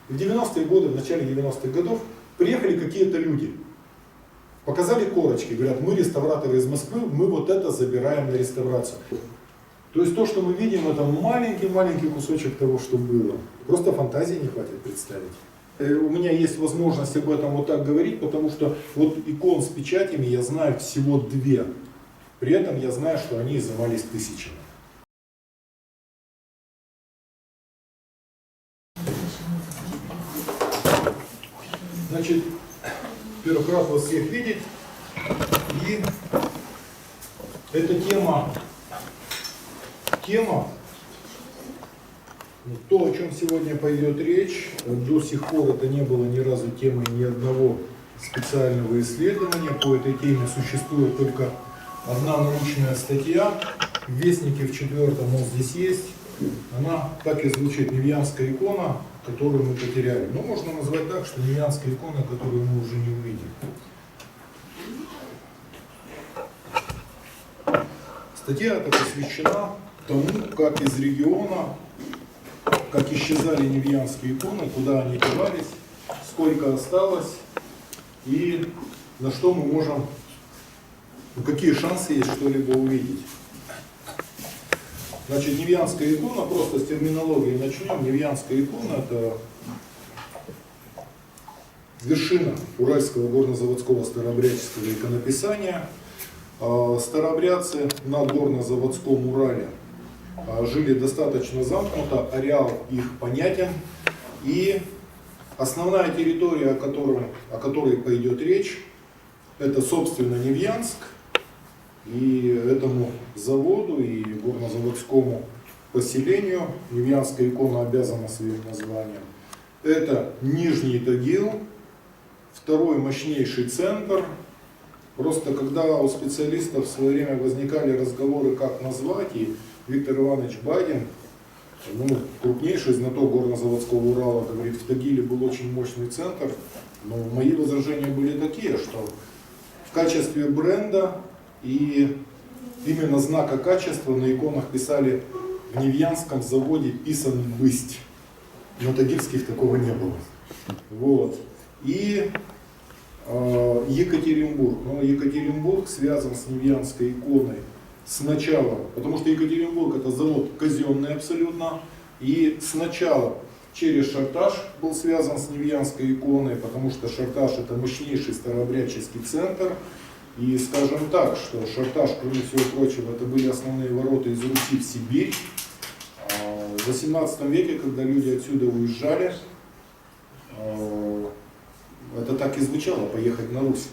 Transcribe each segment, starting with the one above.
В 90-е годы, в начале 90-х годов приехали какие-то люди, показали корочки, говорят, мы реставраторы из Москвы, мы вот это забираем на реставрацию. То есть то, что мы видим, это маленький-маленький кусочек того, что было. Просто фантазии не хватит представить. У меня есть возможность об этом вот так говорить, потому что вот икон с печатями я знаю всего 2. При этом я знаю, что они изымались тысячами. Значит, во-первых, рад вас всех видеть. И эта тема, то, о чем сегодня пойдет речь, до сих пор это не было ни разу темой ни одного специального исследования. По этой теме существует только одна научная статья. В Вестнике в 4-м он здесь есть. Она так и звучит: Невьянская икона, которую мы потеряли. Но можно назвать так, что Невьянская икона, которую мы уже не увидим. Статья эта посвящена тому, как из региона, как исчезали невьянские иконы, куда они девались, сколько осталось и на что мы можем, какие шансы есть что-либо увидеть. Значит, невьянская икона, просто с терминологии начнем. Невьянская икона — это вершина Уральского горнозаводского старообрядческого иконописания. Старообрядцы на горнозаводском Урале жили достаточно замкнуто, ареал их понятен, и основная территория, о которой пойдет речь, это, собственно, Невьянск, и этому заводу и горнозаводскому поселению Невьянская икона обязана своим названием. Это Нижний Тагил, второй мощнейший центр. Просто когда у специалистов в свое время возникали разговоры, как назвать, и Виктор Иванович Бадин, крупнейший знаток горнозаводского Урала, говорит, в Тагиле был очень мощный центр, но мои возражения были такие, что в качестве бренда и именно знака качества на иконах писали: в Невьянском заводе писан бысть. Но тагильских такого не было. Вот. И Екатеринбург. Но Екатеринбург связан с Невьянской иконой сначала, потому что Екатеринбург — это завод казенный абсолютно, и сначала через Шарташ был связан с Невьянской иконой, потому что Шарташ — это мощнейший старообрядческий центр. И скажем так, что Шарташ, кроме всего прочего, это были основные ворота из Руси в Сибирь. В 18 веке, когда люди отсюда уезжали, это так и звучало: поехать на Русь.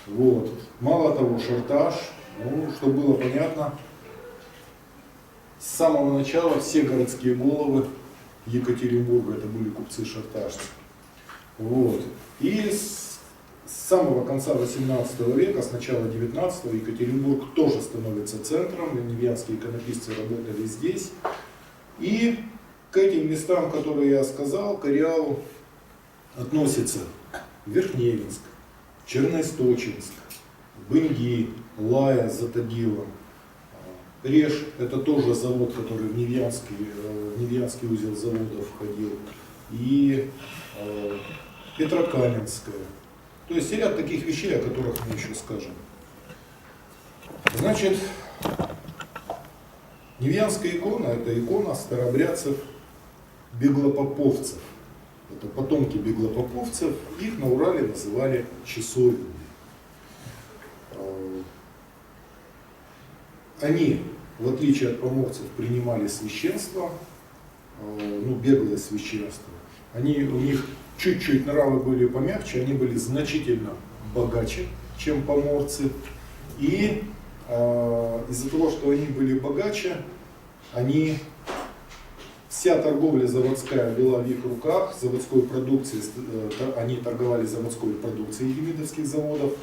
Вот. Мало того, Шарташ, чтобы было понятно, с самого начала все городские головы Екатеринбурга это были купцы-шарташцы. Вот. И с самого конца 18 века, с начала 19-го, Екатеринбург тоже становится центром, невьянские иконописцы работали здесь. И к этим местам, которые я сказал, к ареалу относятся Верхневинск, Черноисточинск, Бынги, Лая за Тагилом, Реж — это тоже завод, который в Невьянский узел заводов входил, и Петрокаменская. То есть ряд таких вещей, о которых мы еще скажем. Значит, Невьянская икона — это икона старообрядцев-беглопоповцев. Это потомки беглопоповцев, их на Урале называли часовенными. Они, в отличие от поморцев, принимали священство, беглое священство. У них чуть-чуть нравы были помягче, они были значительно богаче, чем поморцы. И из-за того, что они были богаче, вся торговля заводская была в их руках, заводской продукции, они торговали заводской продукцией демидовских заводов.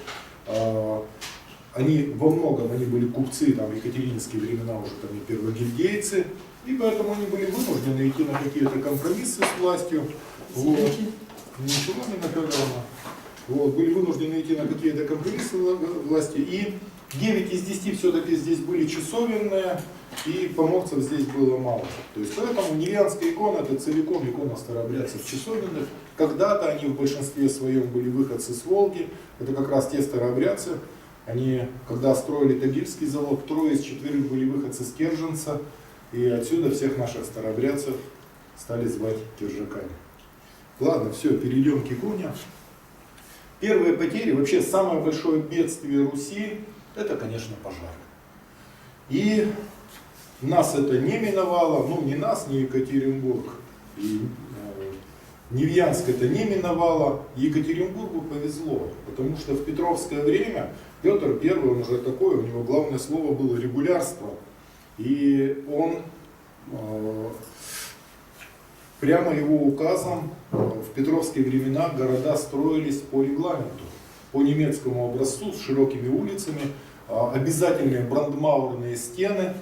Они во многом были купцы, там в екатерининские времена уже там и первогильдейцы, и поэтому они были вынуждены идти на какие-то компромиссы с властью. Вот. Ничего не наказано. Вот. Были вынуждены идти на какие-то компромиссы власти, и 9 из 10 все-таки здесь были часовенные, и поморцев здесь было мало. То есть поэтому Невьянская икона — это целиком икона старообрядцев часовенных. Когда-то они в большинстве своем были выходцы с Волги. Это как раз те старообрядцы. Они, когда строили Тагильский завод, 3 из 4 были выходцы с Керженца. И отсюда всех наших старообрядцев стали звать киржаками. Ладно, все, перейдем к иконе. Первые потери, вообще самое большое бедствие Руси, это, конечно, пожар. И нас это не миновало, ну не нас, не Екатеринбург. И Невьянск это не миновало. Екатеринбургу повезло, потому что в Петровское время Петр I, он уже такой, у него главное слово было регулярство. И он прямо его указом в петровские времена города строились по регламенту, по немецкому образцу, с широкими улицами, обязательные брандмаурные стены,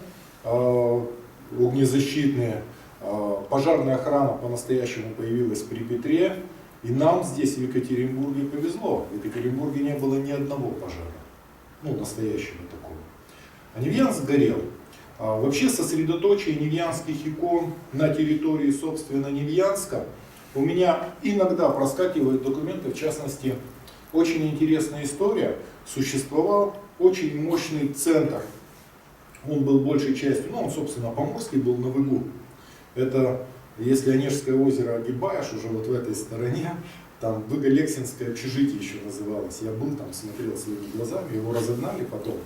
огнезащитные. Пожарная охрана по-настоящему появилась при Петре, и нам здесь в Екатеринбурге повезло. В Екатеринбурге не было ни одного пожара, ну настоящего такого. А Невьянск горел. Вообще сосредоточие невьянских икон на территории, собственно, Невьянска, у меня иногда проскакивают документы, в частности, очень интересная история. Существовал очень мощный центр. Он был большей частью, ну он, собственно, Поморский был на Выгу. Это, если Онежское озеро огибаешь, уже вот в этой стороне, там Выго-Лексинское общежитие еще называлось. Я был там, смотрел своими глазами, его разогнали потом.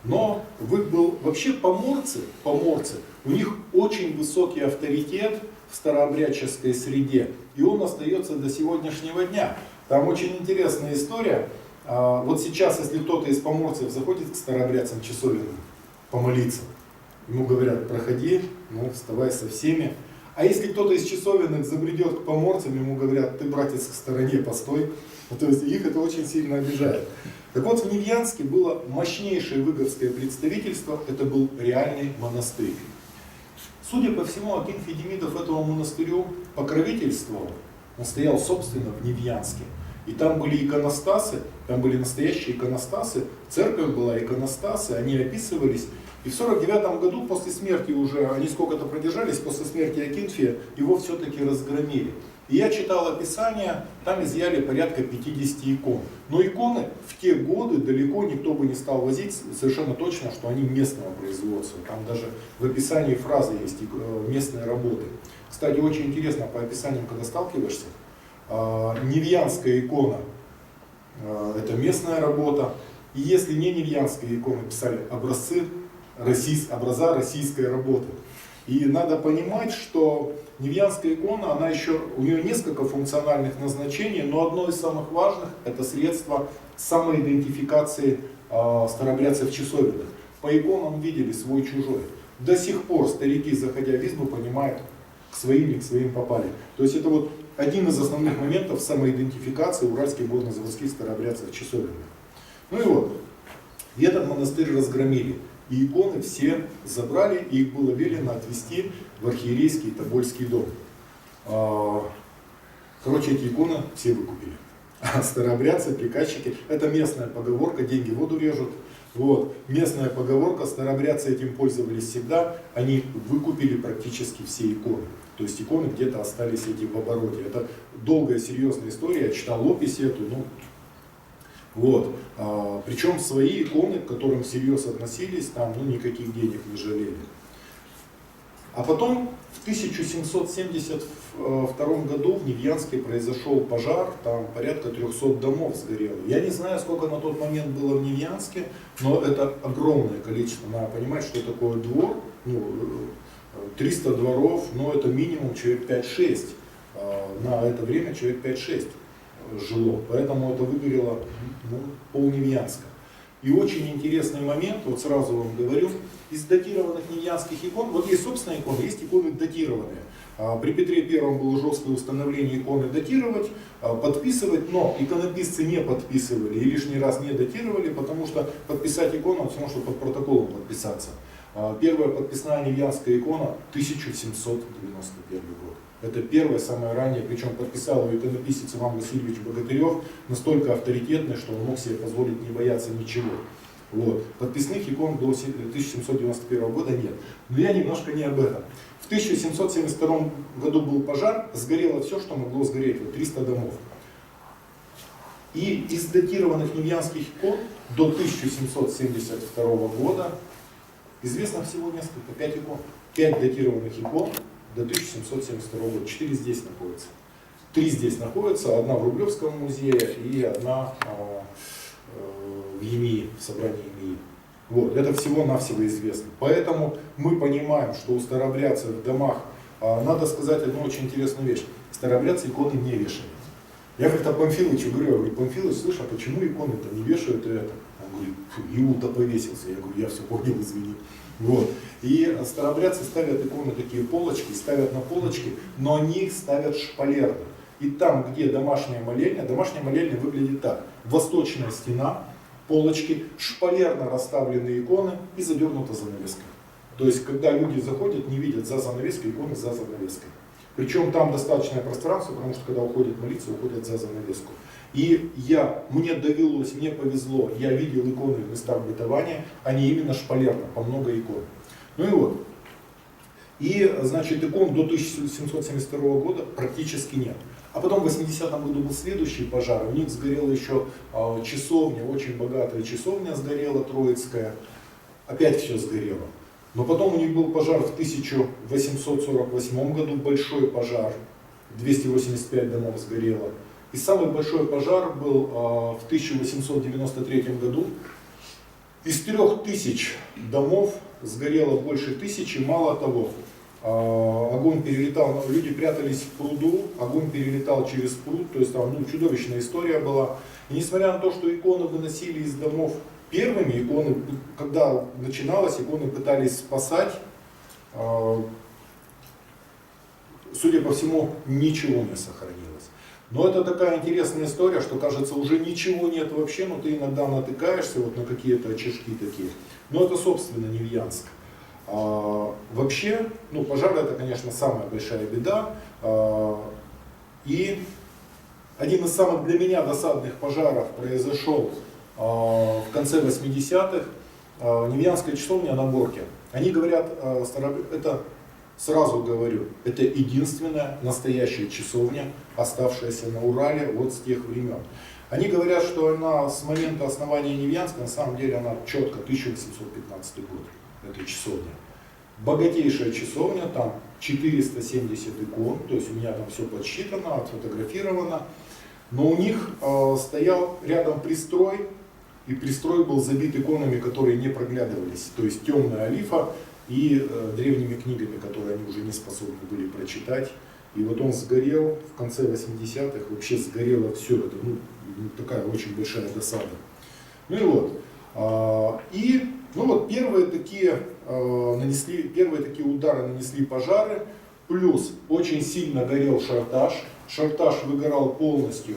Но Выг был, вообще поморцы, у них очень высокий авторитет в старообрядческой среде, и он остается до сегодняшнего дня. Там очень интересная история. Вот сейчас, если кто-то из поморцев заходит к старообрядцам часовенным помолиться, ему говорят: проходи, ну, вставай со всеми. А если кто-то из часовенных забредет к поморцам, ему говорят: ты, братец, к стороне постой. То есть их это очень сильно обижает. Так вот, в Невьянске было мощнейшее выговское представительство, это был реальный монастырь. Судя по всему, Акинфий Демидов этому монастырю покровительствовал. Он стоял, собственно, в Невьянске. И там были иконостасы, там были настоящие иконостасы, церковь была, иконостасы, они описывались. И в 49 году, после смерти уже, они сколько-то продержались, после смерти Акинфия, его все-таки разгромили. И я читал описание, там изъяли порядка 50 икон. Но иконы в те годы далеко никто бы не стал возить, совершенно точно, что они местного производства. Там даже в описании фразы есть местные работы. Кстати, очень интересно по описаниям, когда сталкиваешься, Невьянская икона — это местная работа. И если не Невьянская икона, писали образа российской работы. И надо понимать, что Невьянская икона, она еще, у нее несколько функциональных назначений, но одно из самых важных — это средство самоидентификации старообрядцев часовенных. По иконам видели свой-чужой. До сих пор старики, заходя в избу, понимают, к своим, не к своим попали. То есть это вот один из основных моментов самоидентификации уральских горнозаводских старообрядцев часовенных. Ну и вот, и этот монастырь разгромили. И иконы все забрали, и их было велено отвезти в архиерейский Тобольский дом. Короче, эти иконы все выкупили. А старообрядцы, приказчики, это местная поговорка, деньги в воду режут. Вот. Местная поговорка, старообрядцы этим пользовались всегда, они выкупили практически все иконы. То есть иконы где-то остались эти в обороте. Это долгая, серьезная история, я читал опись эту, ну, вот. Причем свои иконы, к которым всерьез относились, там, ну, никаких денег не жалели. А потом в 1772 году в Невьянске произошел пожар, там порядка 300 домов сгорело. Я не знаю, сколько на тот момент было в Невьянске, но это огромное количество. Надо понимать, что такое двор, ну, 300 дворов, но это минимум человек 5-6. На это время человек 5-6 жило, поэтому это выгорело, ну, пол-Невьянска. И очень интересный момент, вот сразу вам говорю, из датированных невьянских икон, вот есть собственные иконы, есть иконы датированные. При Петре Первом было жесткое установление иконы датировать, подписывать, но иконописцы не подписывали и лишний раз не датировали, потому что подписать икону, все равно, что под протоколом подписаться. Первая подписная невьянская икона 1791 год. Это первая, самая ранняя, причем подписал ее иконописец Иван Васильевич Богатырев, настолько авторитетный, что он мог себе позволить не бояться ничего. Вот. Подписных икон до 1791 года нет. Но я немножко не об этом. В 1772 году был пожар, сгорело все, что могло сгореть, вот 300 домов. И из датированных невьянских икон до 1772 года известно всего несколько, 5 икон. 5 датированных икон до 1772 года, 4 здесь находятся. 3 здесь находятся, одна в Рублевском музее и одна в ЕМИ, в собрании ЕМИ. Вот, это всего-навсего известно. Поэтому мы понимаем, что у старообрядцев в домах, надо сказать одну очень интересную вещь, старообрядцы иконы не вешали. Я как-то Памфилычу говорю, Памфилыч, слышь, а почему иконы-то не вешают это? Он говорит, Иуда повесился. Я говорю, я все понял, извини. Вот. И старообрядцы ставят иконы такие полочки, ставят на полочки, но они их ставят шпалерно. И там, где домашняя молельня выглядит так. Восточная стена, полочки, шпалерно расставлены иконы и задернута занавеской. То есть, когда люди заходят, не видят за занавеской, иконы за занавеской. Причем там достаточное пространство, потому что когда уходят молиться, уходят за занавеску. И мне довелось, мне повезло, я видел иконы в местах бытования, они именно шпалерно, по много икон. Ну и вот. И, значит, икон до 1772 года практически нет. А потом в 80-м году был следующий пожар, у них сгорела еще часовня, очень богатая часовня сгорела, Троицкая, опять все сгорело. Но потом у них был пожар в 1848 году, большой пожар, 285 домов сгорело. И самый большой пожар был в 1893 году. Из 3000 домов сгорело больше 1000, мало того, огонь перелетал, люди прятались в пруду, огонь перелетал через пруд, то есть там чудовищная история была. И несмотря на то, что иконы выносили из домов первыми, иконы, когда начиналось, иконы пытались спасать, судя по всему, ничего не сохранилось. Но это такая интересная история, что кажется, уже ничего нет вообще, но ты иногда натыкаешься вот на какие-то очишки такие. Но это, собственно, Невьянск. Вообще, пожар это, конечно, самая большая беда. И один из самых для меня досадных пожаров произошел в конце 80-х. Невьянская часовня на Борке. Они говорят, это сразу говорю, это единственная настоящая часовня, оставшаяся на Урале вот с тех времен. Они говорят, что она с момента основания Невьянска, на самом деле она четко 1815 год, эта часовня. Богатейшая часовня, там 470 икон, то есть у меня там все подсчитано, отфотографировано. Но у них стоял рядом пристрой, и пристрой был забит иконами, которые не проглядывались. То есть темная олифа и древними книгами, которые они уже не способны были прочитать. И вот он сгорел в конце 80-х, вообще сгорело все это, такая очень большая досада. Ну и вот. Первые такие удары нанесли пожары, плюс очень сильно горел Шарташ. Шарташ выгорал полностью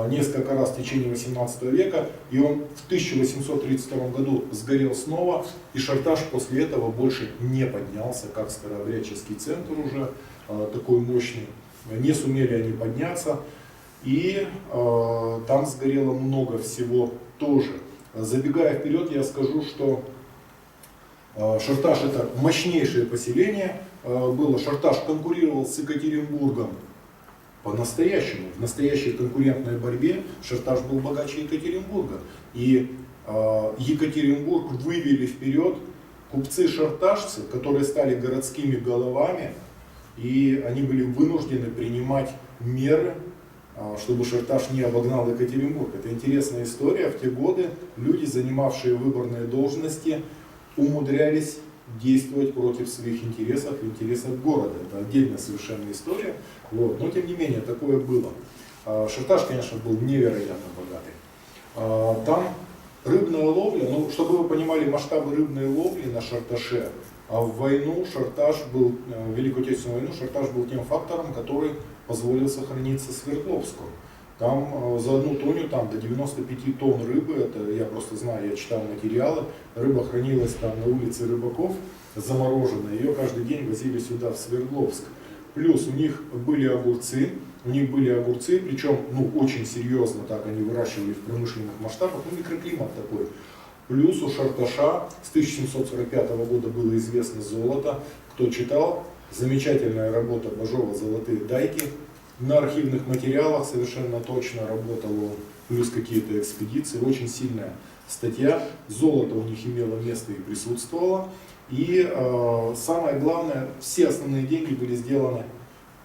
несколько раз в течение 18 века, и он в 1832 году сгорел снова, и Шарташ после этого больше не поднялся, как старообрядческий центр уже такой мощный. Не сумели они подняться, и там сгорело много всего тоже. Забегая вперед, я скажу, что Шарташ это мощнейшее поселение было. Шарташ конкурировал с Екатеринбургом по-настоящему. В настоящей конкурентной борьбе Шарташ был богаче Екатеринбурга. И Екатеринбург вывели вперед купцы-шарташцы, которые стали городскими головами, и они были вынуждены принимать меры, чтобы Шарташ не обогнал Екатеринбург. Это интересная история. В те годы люди, занимавшие выборные должности, умудрялись действовать против своих интересов и интересов города. Это отдельная совершенно история. Вот. Но тем не менее, такое было. Шарташ, конечно, был невероятно богатый. Там рыбная ловля, чтобы вы понимали масштабы рыбной ловли на Шарташе, в войну Шарташ был, в Великую Отечественную войну Шарташ был тем фактором, который позволил сохраниться Свердловску. Там за одну тонну до 95 тонн рыбы, это я просто знаю, я читал материалы, рыба хранилась там на улице Рыбаков, замороженная, ее каждый день возили сюда, в Свердловск. Плюс у них были огурцы, причем очень серьезно так они выращивали в промышленных масштабах, микроклимат такой. Плюс у Шарташа с 1745 года было известно золото. Кто читал, замечательная работа Бажова «Золотые дайки». На архивных материалах совершенно точно работал он, плюс какие-то экспедиции. Очень сильная статья. Золото у них имело место и присутствовало. И самое главное, все основные деньги были сделаны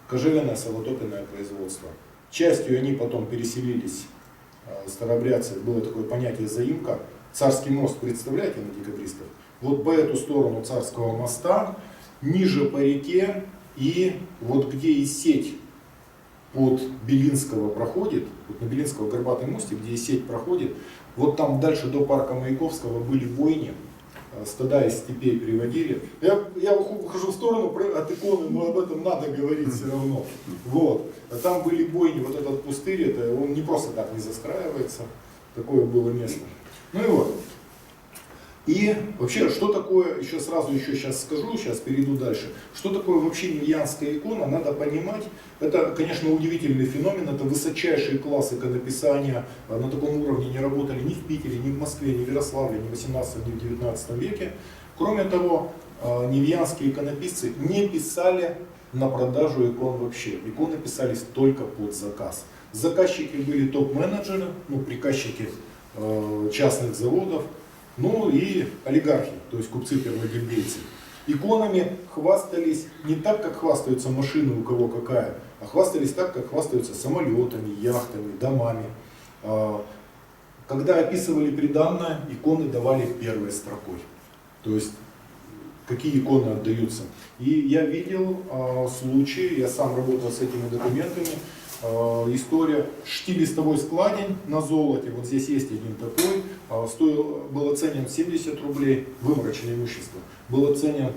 кожевенное солотопенное производство. Частью они потом переселились, старообрядцы, было такое понятие заимка. Царский мост, представляете, на декабристов? Вот по эту сторону Царского моста, ниже по реке, и вот где и сеть от Белинского проходит, вот на Белинского горбатом мосте, где и сеть проходит, вот там дальше до парка Маяковского были бойни, стада из степей приводили. Я ухожу в сторону от иконы, но об этом надо говорить все равно. Вот. А там были бойни, вот этот пустырь, это, он не просто так не застраивается, такое было место. Ну и вот. И вообще, что такое, еще сейчас скажу, сейчас перейду дальше, что такое вообще невьянская икона, надо понимать, это, конечно, удивительный феномен, это высочайший класс иконописания, на таком уровне не работали ни в Питере, ни в Москве, ни в Ярославле, ни в 18, ни в 19 веке. Кроме того, невьянские иконописцы не писали на продажу икон вообще, иконы писались только под заказ. Заказчики были топ-менеджеры, приказчики частных заводов, ну и олигархи, то есть купцы-перводельцы. Иконами хвастались не так, как хвастаются машины у кого какая, а хвастались так, как хвастаются самолетами, яхтами, домами. Когда описывали приданное, иконы давали первой строкой. То есть, какие иконы отдаются. И я видел случаи, я сам работал с этими документами, история, штилистовой складень на золоте, вот здесь есть один такой, был оценен 70 рублей, выморочное имущество, был оценен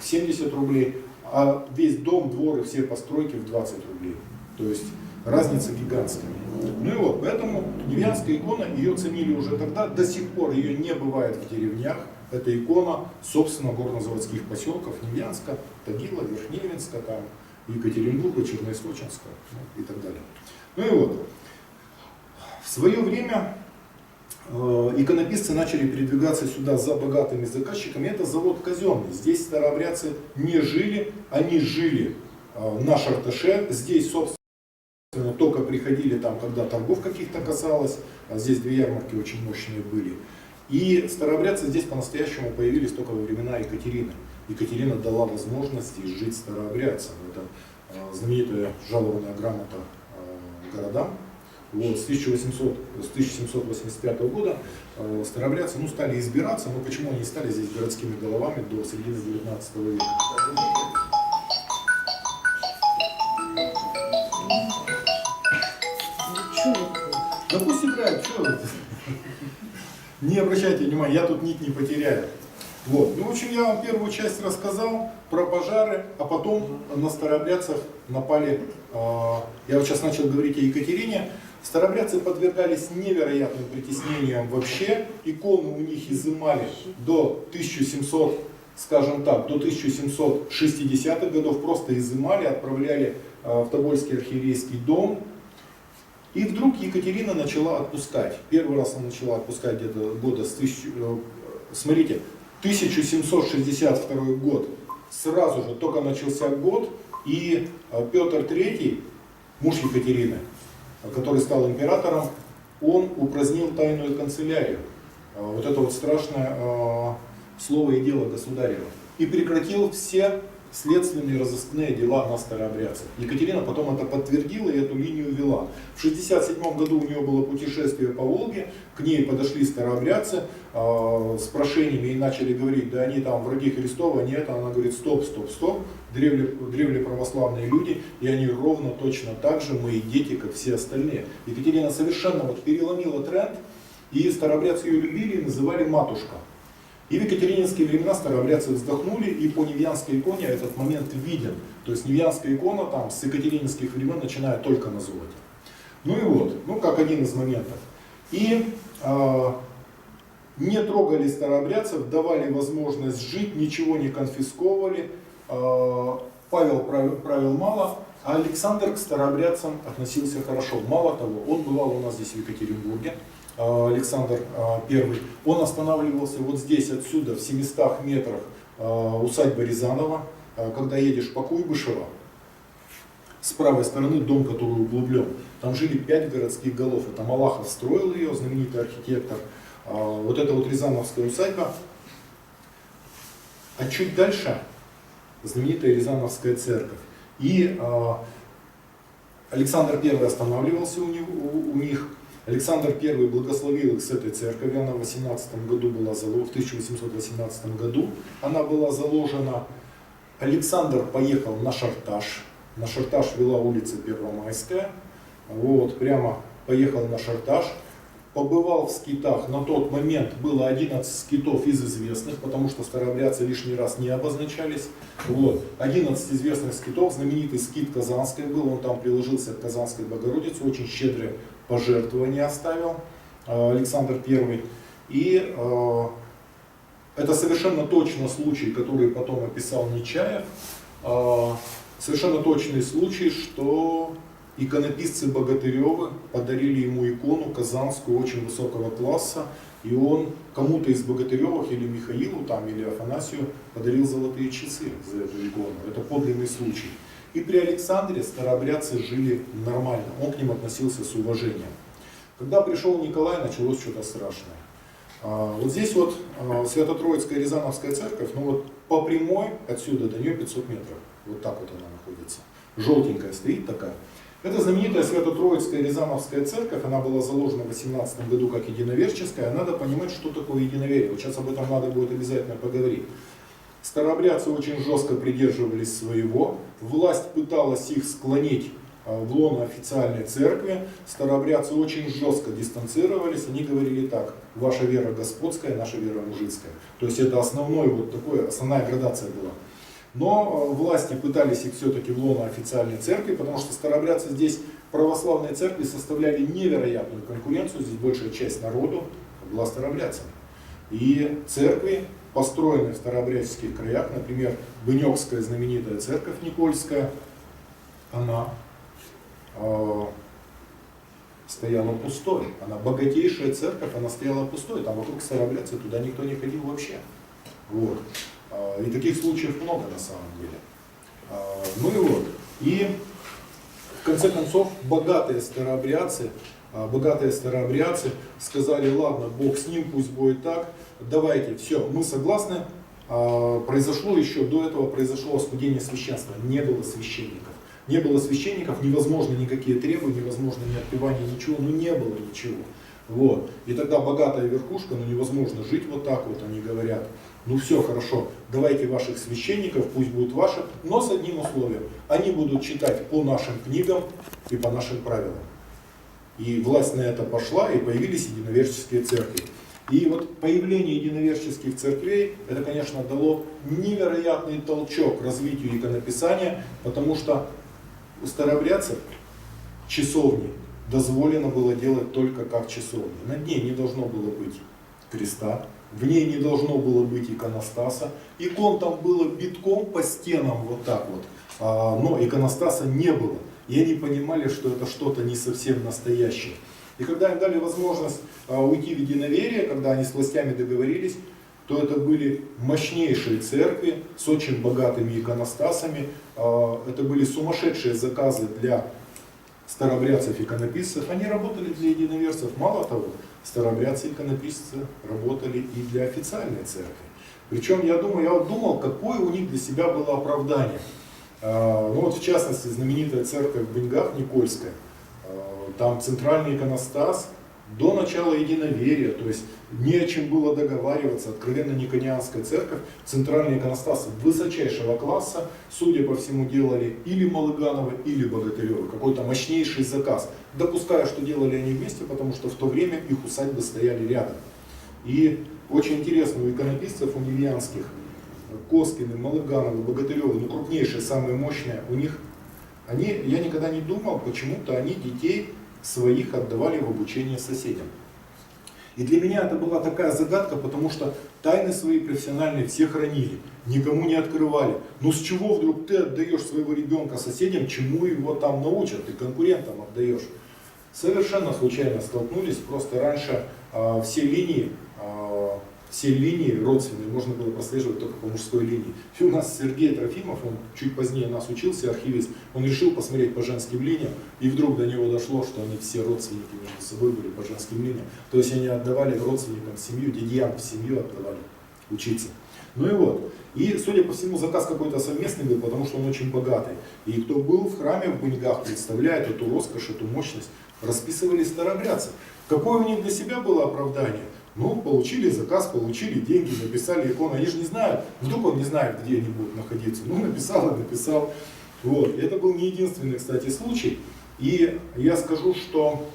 70 рублей, а весь дом, двор и все постройки в 20 рублей. То есть разница гигантская. Ну и вот, поэтому невьянская икона, ее ценили уже тогда, до сих пор ее не бывает в деревнях. Это икона, собственно, горнозаводских поселков Невьянска, Тагила, Верхневинска, там, Екатеринбурга, Черноислочинска, и так далее. Ну и вот, в свое время иконописцы начали передвигаться сюда за богатыми заказчиками. Это завод казенный. Здесь старообрядцы не жили, они жили на Шарташе. Здесь, собственно, только приходили там, когда торгов каких-то касалось. А здесь две ярмарки очень мощные были. И старообрядцы здесь по-настоящему появились только во времена Екатерины. Екатерина дала возможность здесь жить старообрядцам. Это знаменитая жалованная грамота городам. Вот, с 1785 года старообрядцы стали избираться, но почему они стали здесь городскими головами до середины 19 века? Да пусть играют, что вы? Не обращайте внимания, я тут нить не потеряю. Вот. Ну, в общем, я вам первую часть рассказал про пожары, а потом на старообрядцев напали, я вот сейчас начал говорить о Екатерине. Старообрядцы подвергались невероятным притеснениям вообще, иконы у них изымали до 1700, скажем так, до 1760-х годов, просто изымали, отправляли в Тобольский архиерейский дом. И вдруг Екатерина начала отпускать. Первый раз она начала отпускать где-то года с 1762 год. Сразу же только начался год, и Петр III, муж Екатерины, который стал императором, он упразднил тайную канцелярию. Вот это вот страшное слово и дело государева. И прекратил все следственные разыскные дела на старообрядцев. Екатерина потом это подтвердила и эту линию вела. В 1967 году у нее было путешествие по Волге, к ней подошли старообрядцы с прошениями и начали говорить, да они там враги Христова, нет, она говорит, стоп, древлеправославные люди, и они ровно точно так же мои дети, как все остальные. Екатерина совершенно переломила тренд, и старообрядцы ее любили и называли матушка. И в екатерининские времена старообрядцы вздохнули, и по невьянской иконе этот момент виден. То есть невьянская икона там с екатерининских времен начинает только на золоте. Ну и вот, как один из моментов. И не трогали старообрядцев, давали возможность жить, ничего не конфисковывали. Павел правил мало, а Александр к старообрядцам относился хорошо. Мало того, он бывал у нас здесь в Екатеринбурге. Александр I, он останавливался вот здесь, отсюда, в 700 метрах усадьба Рязанова. Когда едешь по Куйбышево, с правой стороны дом, который углублен. Там жили 5 городских голов. Это Малахов строил ее, знаменитый архитектор. Вот это вот Рязановская усадьба. А чуть дальше знаменитая Рязановская церковь. И Александр I останавливался у них. Александр I благословил их с этой церковью. Она в 18 году была заложена, в 1818 году она была заложена. Александр поехал на Шарташ. На Шарташ вела улица Первомайская. Вот, прямо поехал на Шарташ. Побывал в скитах. На тот момент было 11 скитов из известных, потому что старообрядцы лишний раз не обозначались. Вот. 11 известных скитов. Знаменитый скит Казанской был. Он там приложился к Казанской Богородице. Очень щедрые пожертвования оставил Александр I. И это совершенно точно случай, который потом описал Нечаев. Совершенно точный случай, что иконописцы Богатыревы подарили ему икону казанскую очень высокого класса, и он кому-то из Богатыревых, или Михаилу, там, или Афанасию, подарил золотые часы за эту икону. Это подлинный случай. И при Александре старообрядцы жили нормально, он к ним относился с уважением. Когда пришел Николай, началось что-то страшное. Вот здесь вот Свято-Троицкая Рязановская церковь, ну вот по прямой отсюда до нее 500 метров. Вот так вот она находится. Желтенькая стоит такая. Это знаменитая Свято-Троицкая Рязановская церковь, она была заложена в 18 году как единоверческая. Надо понимать, что такое единоверие. Вот сейчас об этом надо будет обязательно поговорить. Старообрядцы очень жестко придерживались своего. Власть пыталась их склонить в лоно официальной церкви. Старообрядцы очень жестко дистанцировались. Они говорили так: ваша вера господская, наша вера мужицкая. То есть это основная градация была. Но власти пытались их все-таки в лоно официальной церкви, потому что старообрядцы здесь, православные церкви, составляли невероятную конкуренцию. Здесь большая часть народу была старообрядцами. И церкви, построенные в старообрядческих краях, например, Бынёкская знаменитая церковь Никольская, она стояла пустой. Она богатейшая церковь, она стояла пустой. Там вокруг старообрядцы, туда никто не ходил вообще. Вот. И таких случаев много на самом деле. Ну и вот. И в конце концов богатые старообрядцы сказали: ладно, Бог с ним, пусть будет так, давайте, все, мы согласны. Произошло еще, до этого произошло оскудение священства, не было священников. Не было священников, невозможно никакие требования, невозможно ни отпевания, ничего, ну не было ничего. Вот. И тогда богатая верхушка, ну невозможно жить вот так вот, они говорят: ну все, хорошо, давайте ваших священников, пусть будут ваши, но с одним условием: они будут читать по нашим книгам и по нашим правилам. И власть на это пошла, и появились единоверческие церкви. И вот появление единоверческих церквей, это, конечно, дало невероятный толчок развитию иконописания, потому что у старообрядцев часовни дозволено было делать только как часовни. Над ней не должно было быть креста, в ней не должно было быть иконостаса. Икон там было битком по стенам вот так вот, но иконостаса не было. И они понимали, что это что-то не совсем настоящее. И когда им дали возможность уйти в единоверие, когда они с властями договорились, то это были мощнейшие церкви с очень богатыми иконостасами. Это были сумасшедшие заказы для старообрядцев-иконописцев. Они работали для единоверцев. Мало того, старообрядцы-иконописцы работали и для официальной церкви. Причем я думал, какое у них для себя было оправдание. Ну вот в частности знаменитая церковь в Быньгах Никольская. Там центральный иконостас до начала единоверия, то есть не о чем было договариваться. Откровенно никонианская церковь, центральный иконостас высочайшего класса, судя по всему, делали или Малыгановы, или Богатыревы. Какой-то мощнейший заказ. Допускаю, что делали они вместе, потому что в то время их усадьбы стояли рядом. И очень интересно, у иконописцев унивианских, Коскины, Малыгановы, Богатыревы, ну крупнейшие, самые мощные, у них, я никогда не думал, почему-то они детей своих отдавали в обучение соседям. И для меня это была такая загадка, потому что тайны свои профессиональные все хранили, никому не открывали. Ну с чего вдруг ты отдаешь своего ребенка соседям, чему его там научат, ты конкурентам отдаешь? Совершенно случайно столкнулись, просто раньше все линии родственные можно было прослеживать только по мужской линии. И у нас Сергей Трофимов, он чуть позднее нас учился, архивист, он решил посмотреть по женским линиям, и вдруг до него дошло, что они все родственники между собой были по женским линиям. То есть они отдавали родственникам семью, дядьям в семью отдавали учиться. Ну и вот. И, судя по всему, заказ какой-то совместный был, потому что он очень богатый. И кто был в храме в Буньгах, представляет эту роскошь, эту мощность, расписывали старообрядцы. Какое у них для себя было оправдание? Ну, получили заказ, получили деньги, написали икону. Они же не знают, вдруг он не знает, где они будут находиться. Ну, написал и написал. Вот. И это был не единственный, кстати, случай. И я скажу, что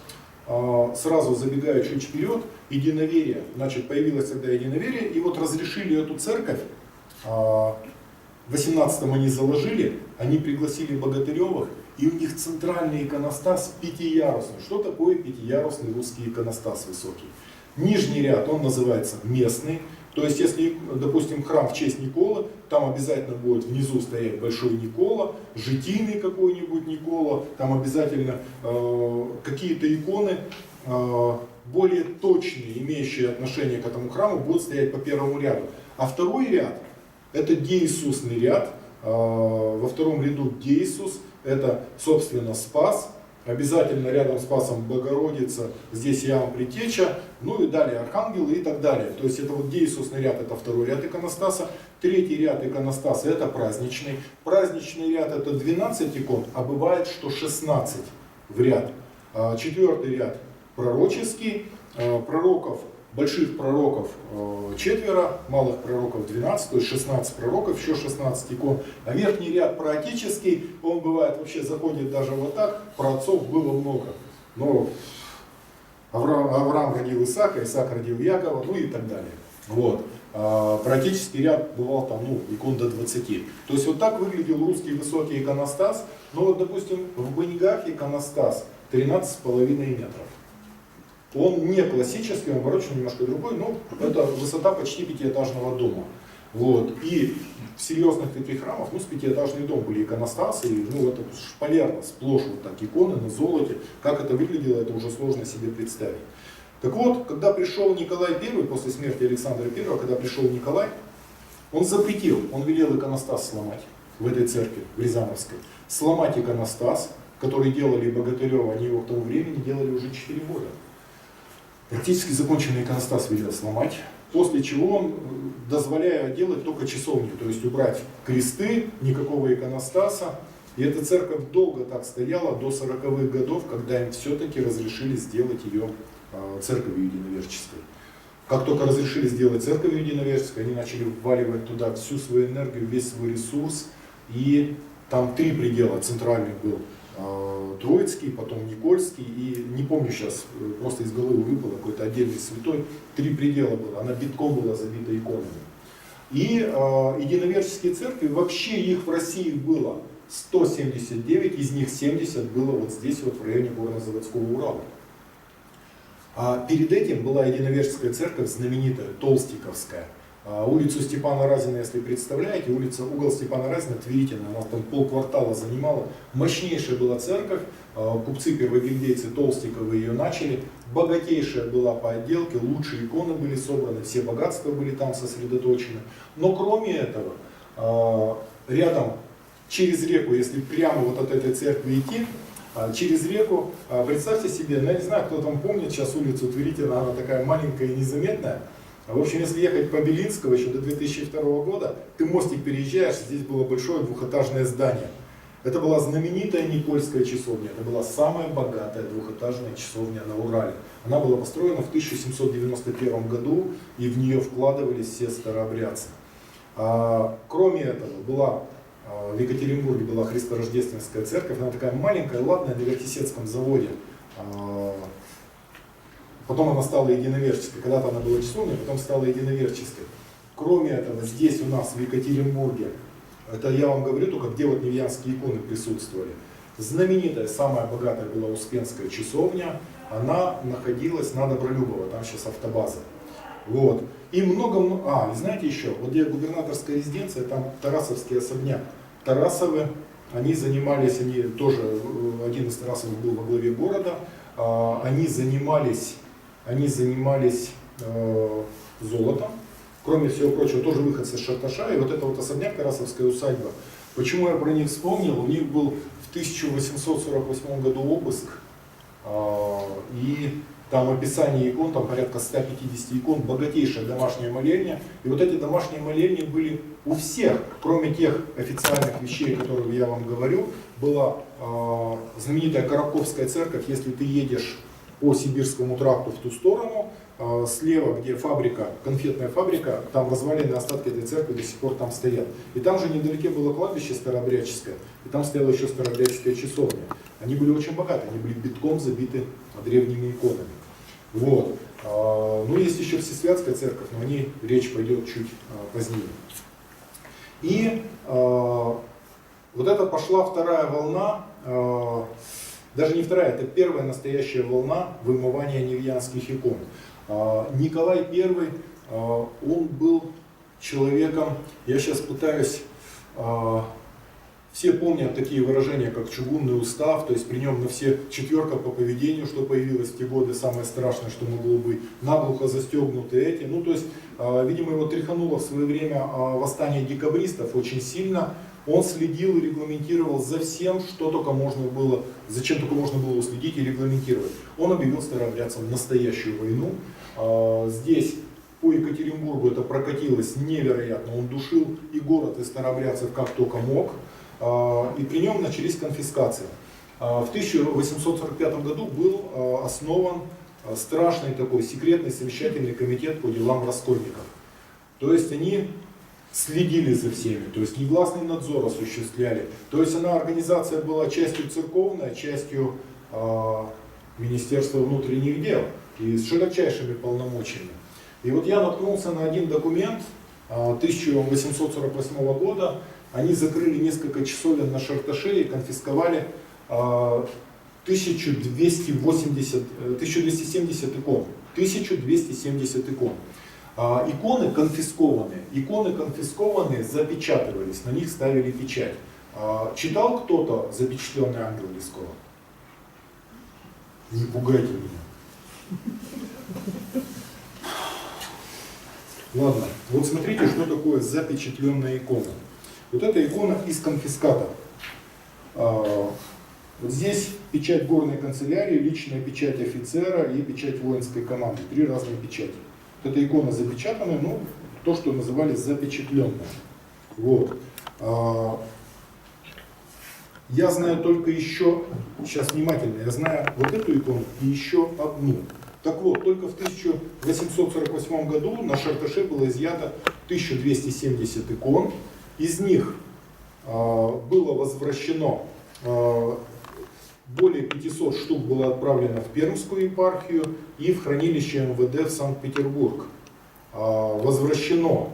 сразу забегая чуть вперед, единоверие, значит, появилось тогда единоверие, и вот разрешили эту церковь, в 18-м они заложили, они пригласили Богатыревых, и у них центральный иконостас пятиярусный. Что такое пятиярусный русский иконостас высокий? Нижний ряд, он называется местный, то есть если, допустим, храм в честь Николы, там обязательно будет внизу стоять большой Никола, житийный какой-нибудь Никола, там обязательно какие-то иконы более точные, имеющие отношение к этому храму, будут стоять по первому ряду. А второй ряд, это деисусный ряд, во втором ряду деисус, это, собственно, Спас, обязательно рядом с Спасом Богородица, здесь Иоанн Предтеча, ну и далее архангелы и так далее. То есть это вот деисусный ряд, это второй ряд иконостаса, третий ряд иконостаса это праздничный, праздничный ряд это 12 икон, а бывает, что 16 в ряд. Четвертый ряд пророческий, пророков, больших пророков 4, малых пророков 12, то есть 16 пророков, еще 16 икон. А верхний ряд проотеческий, он бывает вообще заходит даже вот так, про отцов было много. Но Авраам родил Исаака, Исаак родил Якова, ну и так далее. Вот. Проотеческий ряд бывал там, ну, икон до 20. То есть вот так выглядел русский высокий иконостас. Но вот, допустим, в Буньгах иконостас 13,5 метров. Он не классический, он ворочен немножко другой, но это высота почти пятиэтажного дома. Вот. И в серьезных таких храмах, ну, с пятиэтажный дом были иконостасы, и, ну, это шпалерно, сплошь вот так иконы на золоте. Как это выглядело, это уже сложно себе представить. Так вот, когда пришел Николай I, после смерти Александра I, когда пришел Николай, он запретил, он велел иконостас сломать в этой церкви, в Рязановской. Сломать иконостас, который делали Богатыревы, они его к тому времени делали уже 4 года. Практически законченный иконостас велел сломать, после чего он, дозволяя делать только часовню, то есть убрать кресты, никакого иконостаса. И эта церковь долго так стояла, до 40-х годов, когда им все-таки разрешили сделать ее церковью единоверческой. Как только разрешили сделать церковью единоверческой, они начали вваливать туда всю свою энергию, весь свой ресурс. И там 3 предела, центральный был Троицкий, потом Никольский, и не помню сейчас, просто из головы выпало какой-то отдельный святой, 3 предела было, она битком была забита иконами. И единоверческие церкви, вообще их в России было 179, из них 70 было вот здесь, вот в районе Горно-Заводского Урала. А перед этим была единоверческая церковь, знаменитая, Толстиковская. Улицу Степана Разина, если представляете, угол Степана Разина, Тверитина, она там полквартала занимала. Мощнейшая была церковь, купцы-первогильдейцы Толстиковы ее начали. Богатейшая была по отделке, лучшие иконы были собраны, все богатства были там сосредоточены. Но кроме этого, рядом, через реку, если прямо вот от этой церкви идти, через реку, представьте себе, я не знаю, кто там помнит сейчас улицу Тверитина, она такая маленькая и незаметная. В общем, если ехать по Белинского еще до 2002 года, ты мостик переезжаешь, здесь было большое двухэтажное здание. Это была знаменитая Никольская часовня, это была самая богатая двухэтажная часовня на Урале. Она была построена в 1791 году, и в нее вкладывались все старообрядцы. Кроме этого, в Екатеринбурге была Христорождественская церковь, она такая маленькая, ладная, на Вертисецком заводе. Потом она стала единоверческой. Когда-то она была часовней, потом стала единоверческой. Кроме этого, здесь у нас в Екатеринбурге, это я вам говорю только, где вот невьянские иконы присутствовали. Знаменитая, самая богатая была Успенская часовня. Она находилась на Добролюбово, там сейчас автобаза. Вот. И много... и знаете еще, вот где губернаторская резиденция, там Тарасовский особняк. Тарасовы, они занимались, они тоже один из Тарасовых был во главе города, они занимались золотом, кроме всего прочего, тоже выходцы из Шарташа, и вот это вот особняк, Тарасовская усадьба. Почему я про них вспомнил? У них был в 1848 году обыск, и там описание икон, там порядка 150 икон, богатейшая домашняя молельня. И вот эти домашние молельни были у всех, кроме тех официальных вещей, которые я вам говорю. Была знаменитая Коробковская церковь, если ты едешь по Сибирскому тракту в ту сторону, слева, где фабрика, конфетная фабрика, там разваленные остатки этой церкви до сих пор там стоят. И там же недалеко было кладбище старообрядческое, и там стояла еще старообрядческая часовня. Они были очень богаты, они были битком забиты древними иконами. Вот. Ну, есть еще Всесвятская церковь, но о ней речь пойдет чуть позднее. И вот это пошла вторая волна, даже не вторая, это первая настоящая волна вымывания невьянских икон. Николай I, он был человеком, я сейчас пытаюсь, все помнят такие выражения, как чугунный устав, то есть при нем на все четверка по поведению, что появилось в те годы, самое страшное, что могло быть, наглухо застегнуты эти. Ну, то есть, видимо, его тряхануло в свое время восстание декабристов очень сильно. Он следил и регламентировал за всем, что только можно было, зачем только можно было уследить и регламентировать. Он объявил старообрядцам настоящую войну. Здесь по Екатеринбургу это прокатилось невероятно. Он душил и город, и старообрядцев как только мог. И при нем начались конфискации. В 1845 году был основан страшный такой секретный совещательный комитет по делам раскольников. То есть они следили за всеми, то есть негласный надзор осуществляли. То есть она, организация была частью церковной, частью Министерства внутренних дел и с широчайшими полномочиями. И вот я наткнулся на один документ 1848 года. Они закрыли несколько часовен на Шарташе и конфисковали 1270 икон. 1270 икон. Иконы конфискованные запечатывались, на них ставили печать. Читал кто-то «Запечатленный ангел Лескова»? Не пугайте меня. Ладно, вот смотрите, что такое запечатленная икона. Вот эта икона из конфиската. Вот здесь печать горной канцелярии, личная печать офицера и печать воинской команды. 3 разные печати. Вот эта икона запечатанная, ну, то, что называли запечатленная. Вот. Я знаю только еще, сейчас внимательно, я знаю вот эту икону и еще одну. Так вот, только в 1848 году на Шарташе было изъято 1270 икон. Из них было возвращено более 500 штук было отправлено в Пермскую епархию и в хранилище МВД в Санкт-Петербург. Возвращено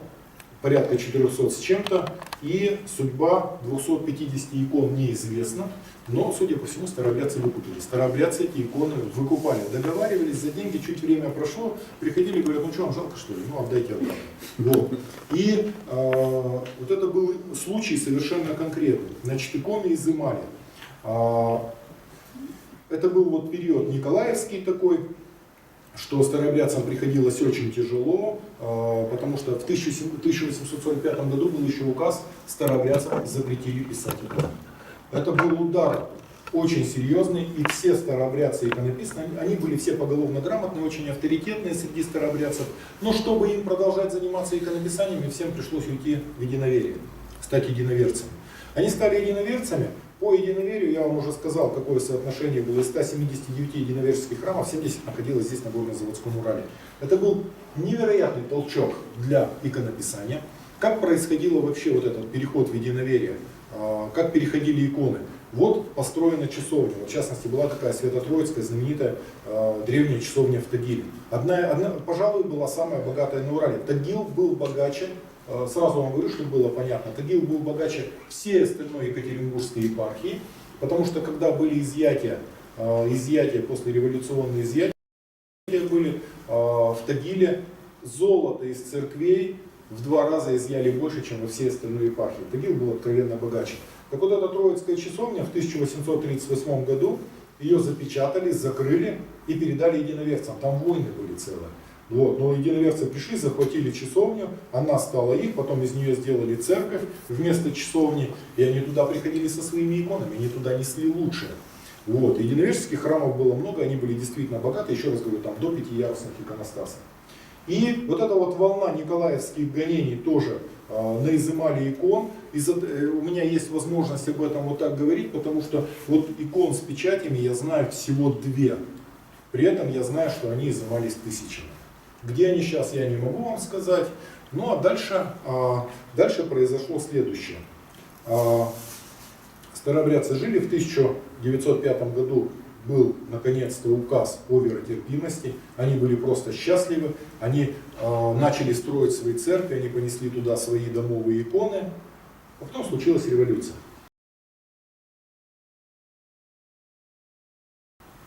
порядка 400 с чем-то, и судьба 250 икон неизвестна, но, судя по всему, старообрядцы выкупили. Старообрядцы эти иконы выкупали, договаривались за деньги, чуть время прошло, приходили и говорят, ну что, вам жалко что ли, ну отдайте обратно. Вот. И вот это был случай совершенно конкретный. Значит, иконы изымали. Это был вот период Николаевский такой, что старообрядцам приходилось очень тяжело, потому что в 1845 году был еще указ, старообрядцам запретили писать иконы. Это был удар очень серьезный, и все старообрядцы иконописцы, они были все поголовно грамотные, очень авторитетные среди старообрядцев, но чтобы им продолжать заниматься иконописанием, всем пришлось уйти в единоверие, стать единоверцами. Они стали единоверцами. По единоверию я вам уже сказал, какое соотношение было из 179 единоверческих храмов, 70 находилось здесь на Горно-Заводском Урале. Это был невероятный толчок для иконописания. Как происходило вообще вот этот переход в единоверие, как переходили иконы. Вот построена часовня, вот в частности была такая Свято-Троицкая знаменитая древняя часовня в Тагиле. Одна, пожалуй, была самая богатая на Урале. Тагил был богаче. Сразу вам говорю, чтобы было понятно, Тагил был богаче всей остальной Екатеринбургской епархии, потому что когда были изъятия после революционные изъятия были в Тагиле, золото из церквей в 2 раза изъяли больше, чем во всей остальной епархии. Тагил был откровенно богаче. Так вот эта Троицкая часовня в 1838 году, ее запечатали, закрыли и передали единоверцам. Там войны были целые. Вот. Но единоверцы пришли, захватили часовню, она стала их, потом из нее сделали церковь вместо часовни, и они туда приходили со своими иконами, они туда несли лучшее. Вот. Единоверческих храмов было много, они были действительно богаты, еще раз говорю, там до 5-ярусных иконостасов. И вот эта вот волна николаевских гонений тоже наизымали икон. У меня есть возможность об этом вот так говорить, потому что вот икон с печатями я знаю всего 2. При этом я знаю, что они изымались тысячами. Где они сейчас, я не могу вам сказать. Ну а дальше произошло следующее. Старообрядцы жили в 1905 году. Был наконец-то указ о веротерпимости, они были просто счастливы, они начали строить свои церкви, они понесли туда свои домовые иконы, а потом случилась революция.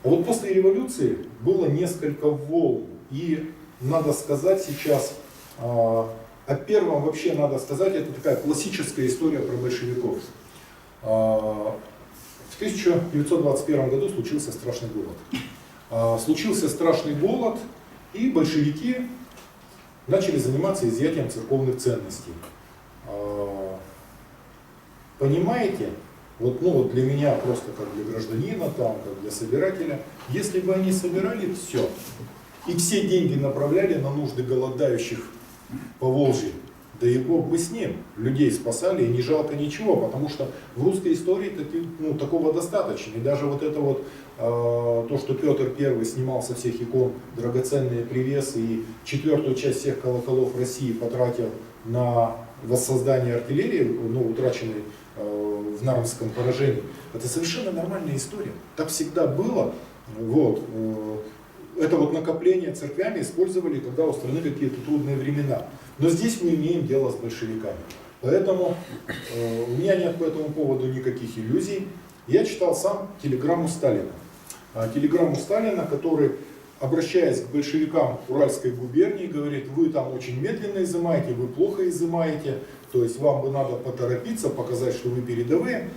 А вот после революции было несколько волн, и надо сказать сейчас, о первом вообще надо сказать, это такая классическая история про большевиков. В 1921 году случился страшный голод. Случился страшный голод, и большевики начали заниматься изъятием церковных ценностей. Понимаете, вот для меня просто как для гражданина, там, как для собирателя, если бы они собирали все, и все деньги направляли на нужды голодающих по Волжье, да и Бог бы с ним, людей спасали, и не жалко ничего, потому что в русской истории такого достаточно. И даже вот это вот, то, что Петр I снимал со всех икон драгоценные привесы и 4-ю часть всех колоколов России потратил на воссоздание артиллерии, утраченной в Нарвском поражении, это совершенно нормальная история. Так всегда было. Вот. Это вот накопление церквями использовали, когда у страны какие-то трудные времена. Но здесь мы имеем дело с большевиками. Поэтому у меня нет по этому поводу никаких иллюзий. Я читал сам телеграмму Сталина. Телеграмму Сталина, который, обращаясь к большевикам Уральской губернии, говорит: вы там очень медленно изымаете, вы плохо изымаете, то есть вам бы надо поторопиться, показать, что вы передовые.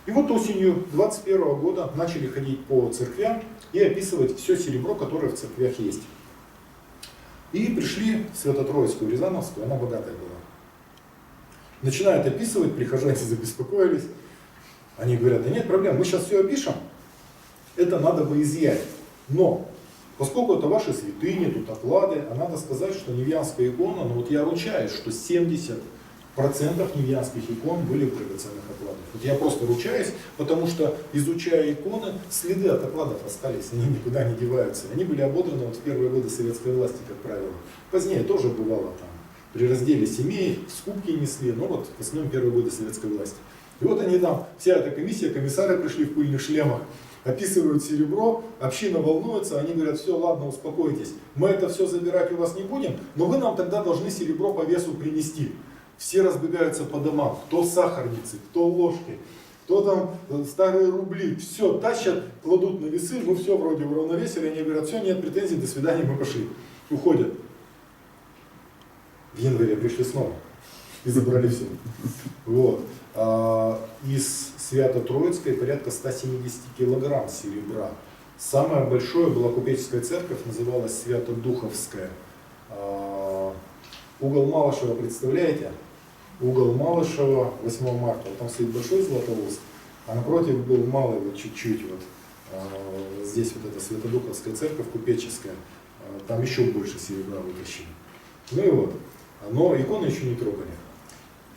И вот осенью 21 года начали ходить по церквям и описывать все серебро, которое в церквях есть. И пришли в Свято-Троицкую Рязановскую, она богатая была. Начинают описывать, прихожане забеспокоились. Они говорят: да нет проблем, мы сейчас все опишем, это надо бы изъять. Но, поскольку это ваши святыни, тут оклады, а надо сказать, что Невьянская икона, вот я ручаюсь, что 70% невьянских икон были в драгоценных окладах. Вот я просто ручаюсь, потому что, изучая иконы, следы от окладов остались, они никуда не деваются. Они были ободраны в первые годы советской власти, как правило. Позднее тоже бывало там, при разделе семей, скупки несли, но вот в основном первые годы советской власти. И вот они там, вся эта комиссия, комиссары пришли в пыльных шлемах, описывают серебро, община волнуется, они говорят: все, ладно, успокойтесь, мы это все забирать у вас не будем, но вы нам тогда должны серебро по весу принести. Все разбегаются по домам, кто сахарницы, кто ложки, кто там старые рубли, все тащат, кладут на весы, мы все вроде уравновесили, они говорят: все, нет претензий, до свидания, мы пошли. Уходят. В январе пришли снова и забрали все. Вот. Из Свято-Троицкой порядка 170 килограмм серебра. Самое большое была купеческая церковь, называлась Свято-Духовская. Угол Малышева, представляете? Угол Малышева, 8 марта, вот там стоит большой Златоуст, а напротив был малый, вот чуть-чуть, вот здесь вот эта Свято-Духовская церковь купеческая, там еще больше серебра вытащили. Ну и вот, но иконы еще не трогали.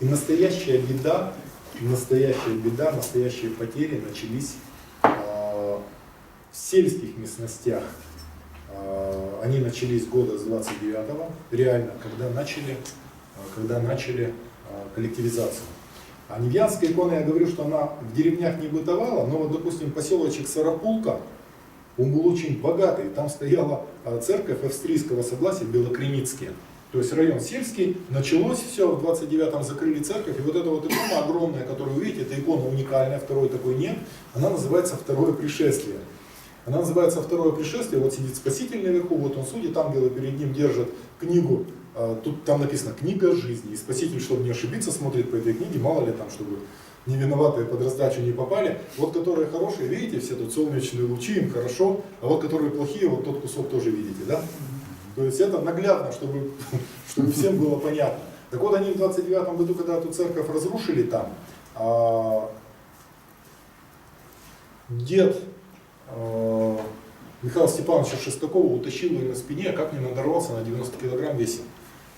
И настоящая беда, настоящие потери начались в сельских местностях. Они начались года с 29-го, реально, когда начали коллективизацию. А Невьянская икона, я говорю, что она в деревнях не бытовала, но вот, допустим, поселочек Сарапулка, он был очень богатый, там стояла церковь австрийского согласия Белокреницкие. То есть район сельский, началось все, в 29-м закрыли церковь, и вот эта вот икона огромная, которую вы видите, это икона уникальная, второй такой нет, она называется «Второе пришествие». Она называется «Второе пришествие», вот сидит Спаситель наверху, вот он судит, ангелы перед ним держат книгу, там написано «Книга жизни», и Спаситель, чтобы не ошибиться, смотрит по этой книге, мало ли там, чтобы не виноватые, под раздачу не попали. Вот которые хорошие, видите, все тут солнечные лучи, им хорошо, а вот которые плохие, вот тот кусок тоже видите, да? То есть это наглядно, чтобы всем было понятно. Так вот, они в 29 году, когда эту церковь разрушили там, дед Михаила Степановича Шестакова утащил ее на спине, а как не надорвался, на 90 килограмм весил.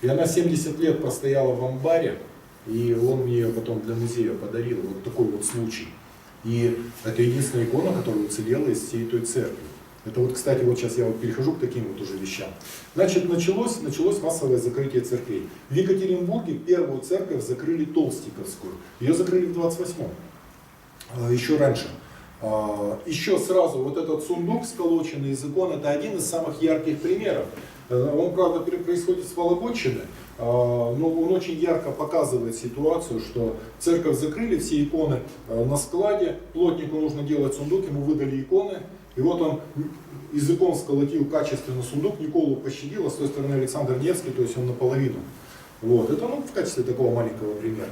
И она 70 лет простояла в амбаре, и он мне ее потом для музея подарил. Вот такой вот случай. И это единственная икона, которая уцелела из всей той церкви. Это вот, кстати, вот сейчас я вот перехожу к таким вот уже вещам. Значит, началось массовое закрытие церквей. В Екатеринбурге первую церковь закрыли Толстиковскую. Ее закрыли в 28-м, еще раньше. Еще сразу вот этот сундук, сколоченный из икон, это один из самых ярких примеров. Он, правда, происходит с Вологодчины, но он очень ярко показывает ситуацию, что церковь закрыли, все иконы на складе, плотнику нужно делать сундук, ему выдали иконы, и вот он из икон сколотил качественно сундук, Николу пощадил, а с той стороны Александр Невский, то есть он наполовину. Вот. Это в качестве такого маленького примера.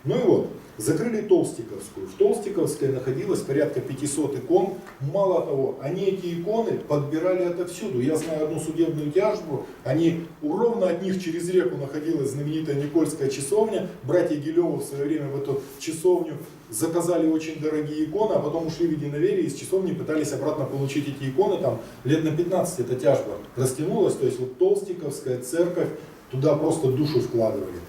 Ну и вот, закрыли Толстиковскую. В Толстиковской находилось порядка 500 икон. Мало того, они эти иконы подбирали отовсюду. Я знаю одну судебную тяжбу, ровно от них через реку находилась знаменитая Никольская часовня. Братья Гилевы в свое время в эту часовню заказали очень дорогие иконы, а потом ушли в единоверие, из часовни пытались обратно получить эти иконы. Там лет на 15 эта тяжба растянулась. То есть вот Толстиковская церковь, туда просто душу вкладывали.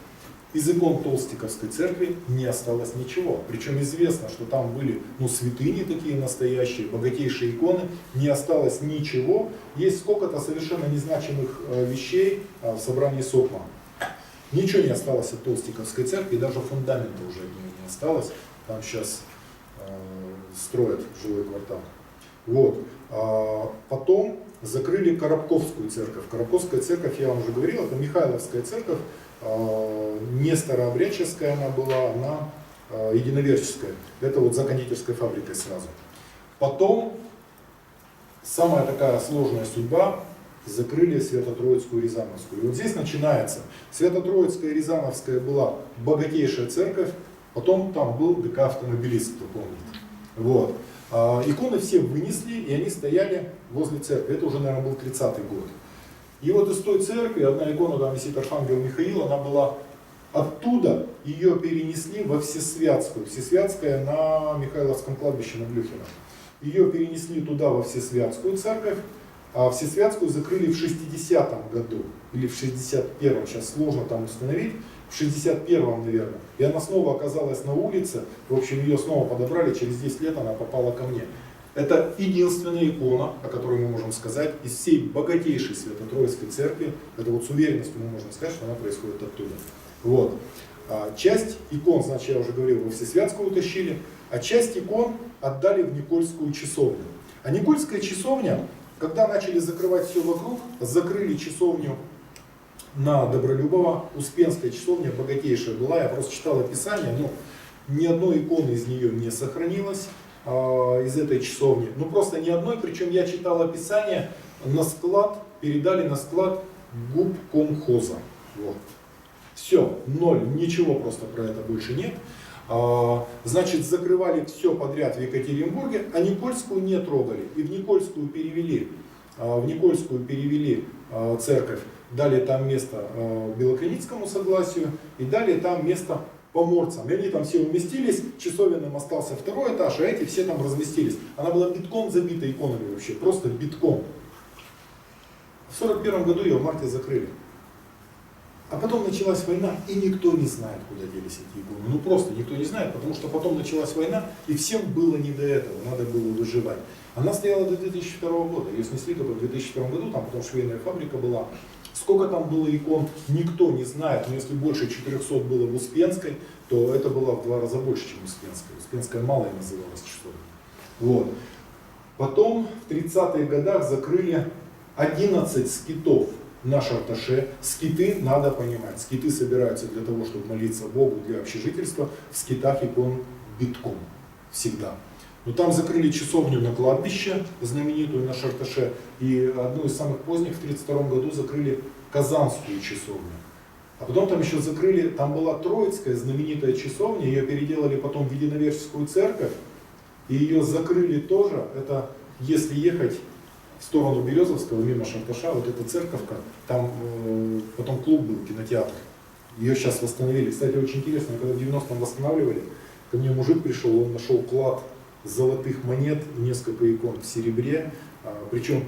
Из икон Толстиковской церкви не осталось ничего. Причем известно, что там были святыни такие настоящие, богатейшие иконы. Не осталось ничего. Есть сколько-то совершенно незначимых вещей в собрании Сокма. Ничего не осталось от Толстиковской церкви, даже фундамента уже от нее не осталось. Там сейчас строят жилой квартал. Вот. Потом закрыли Коробковскую церковь. Коробковская церковь, я вам уже говорил, это Михайловская церковь. Не старообрядческая она была, она единоверческая. Это вот за кондитерской фабрикой сразу. Потом, самая такая сложная судьба, закрыли Свято-Троицкую и Рязановскую. И вот здесь начинается. Свято-Троицкая и Рязановская была богатейшая церковь, потом там был ДК «Автомобилист», кто помнит. Вот. Иконы все вынесли, и они стояли возле церкви. Это уже, наверное, был 30-й год. И вот из той церкви, одна икона, там висит Архангел Михаил, она была оттуда, ее перенесли во Всесвятскую. Всесвятская на Михайловском кладбище на Блюхино. Ее перенесли туда, во Всесвятскую церковь, а Всесвятскую закрыли в 60-м году, или в 61-м, сейчас сложно там установить, в 61-м, наверное. И она снова оказалась на улице, в общем, ее снова подобрали, через 10 лет она попала ко мне. Это единственная икона, о которой мы можем сказать, из всей богатейшей Свято-Троицкой церкви. Это вот с уверенностью мы можем сказать, что она происходит оттуда. Вот. Часть икон, значит, я уже говорил, во Всесвятскую утащили, а часть икон отдали в Никольскую часовню. А Никольская часовня, когда начали закрывать все вокруг, закрыли часовню на Добролюбова. Успенская часовня богатейшая была, я просто читал описание, но ни одной иконы из нее не сохранилось. Из этой часовни. Ну просто ни одной, причем я читал описание, на склад, передали на склад губкомхоза. Вот. Все, ноль, ничего просто про это больше нет. Значит, закрывали все подряд в Екатеринбурге, а Никольскую не трогали. И в Никольскую перевели церковь, дали там место Белокреницкому согласию и дали там место поморцам. И они там все уместились, часовенным остался второй этаж, а эти все там разместились. Она была битком забита иконами вообще, просто битком. В 41 году ее в марте закрыли. А потом началась война, и никто не знает, куда делись эти иконы. Ну просто никто не знает, потому что потом началась война, и всем было не до этого, надо было выживать. Она стояла до 2002 года, ее снесли только в 2002 году, там потом швейная фабрика была. Сколько там было икон, никто не знает, но если больше 400 было в Успенской, то это было в 2 раза больше, чем Успенская. Успенская малая называлась часовня. Вот. Потом в 30-х годах закрыли 11 скитов на Шарташе. Скиты, надо понимать, скиты собираются для того, чтобы молиться Богу, для общежительства. В скитах икон битком. Всегда. Но там закрыли часовню на кладбище, знаменитую на Шарташе, и одну из самых поздних, в 1932 году, закрыли Казанскую часовню. А потом там еще закрыли, там была Троицкая знаменитая часовня, ее переделали потом в Единоверческую церковь, и ее закрыли тоже. Это если ехать в сторону Березовского, мимо Шарташа, вот эта церковка, там потом клуб был, кинотеатр. Ее сейчас восстановили. Кстати, очень интересно, когда в 90-м восстанавливали, ко мне мужик пришел, он нашел клад золотых монет, несколько икон в серебре, причем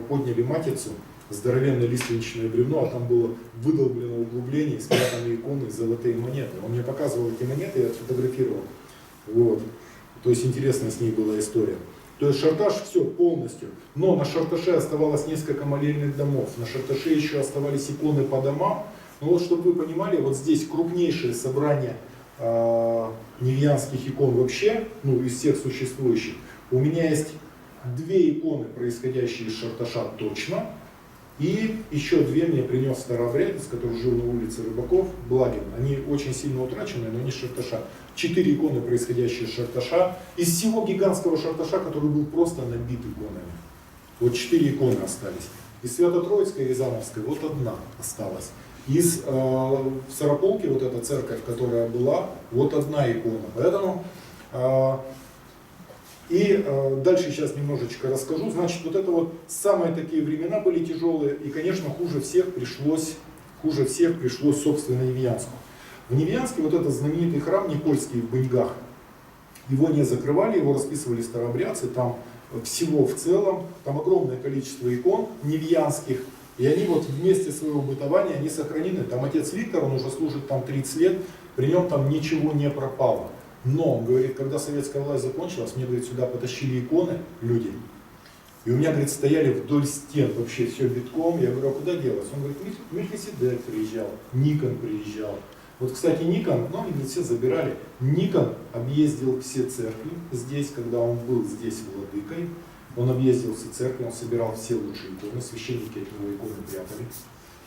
подняли матицу, здоровенное лиственничное бревно, а там было выдолблено углубление, спрятаны иконы и золотые монеты. Он мне показывал эти монеты, я отфотографировал. Вот. То есть интересная с ней была история. То есть Шарташ все полностью. Но на Шарташе оставалось несколько молельных домов. На Шарташе еще оставались иконы по домам. Но вот чтобы вы понимали, вот здесь крупнейшее собрание невьянских икон вообще, ну из всех существующих. У меня есть две иконы, происходящие из Шарташа точно. И еще две мне принес старообрядец, который жил на улице Рыбаков, Благин. Они очень сильно утрачены, но не Шарташа. 4 иконы, происходящие из Шарташа. Из всего гигантского Шарташа, который был просто набит иконами. Вот 4 иконы остались. Из Свято-Троицкой и Рязановской вот одна осталась. Из Сарополки, вот эта церковь, которая была, вот одна икона. Поэтому дальше сейчас немножечко расскажу. Значит, вот это вот самые такие времена были тяжелые, и, конечно, хуже всех пришлось, собственно, Невьянску. В Невьянске вот этот знаменитый храм Никольский в Быньгах, его не закрывали, его расписывали старообрядцы, там всего в целом, там огромное количество икон невьянских, и они вот вместе своего бытования, они сохранены. Там отец Виктор, он уже служит там 30 лет, при нем там ничего не пропало. Но, он говорит, когда советская власть закончилась, мне, говорит, сюда потащили иконы люди. И у меня, говорит, стояли вдоль стен вообще все битком. Я говорю, а куда делось? Он говорит, Мельхиседек приезжал, Никон приезжал. Вот, кстати, Никон, ну, они все забирали. Никон объездил все церкви здесь, когда он был здесь владыкой. Он объездил все церкви, он собирал все лучшие иконы, священники от него иконы прятали.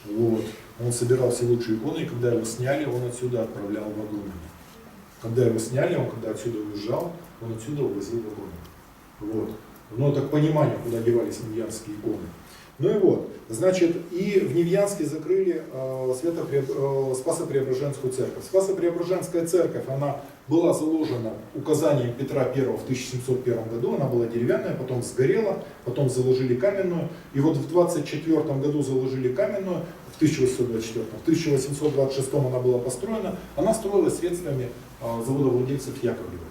Вот. Он собирал все лучшие иконы, и когда его сняли, он отсюда отправлял вагонами. Когда его сняли, когда отсюда уезжал, он отсюда увозил вагоны. Вот. Но так понимание, куда девались невьянские иконы. Ну и вот, значит, и в Невьянске закрыли Спасо-Преображенскую церковь. Спасо-Преображенская церковь, она была заложена указанием Петра I в 1701 году, она была деревянная, потом сгорела, потом заложили каменную, и вот в 24 году заложили каменную, в 1824, в 1826 она была построена, она строилась средствами заводовладельцев Яковлевых.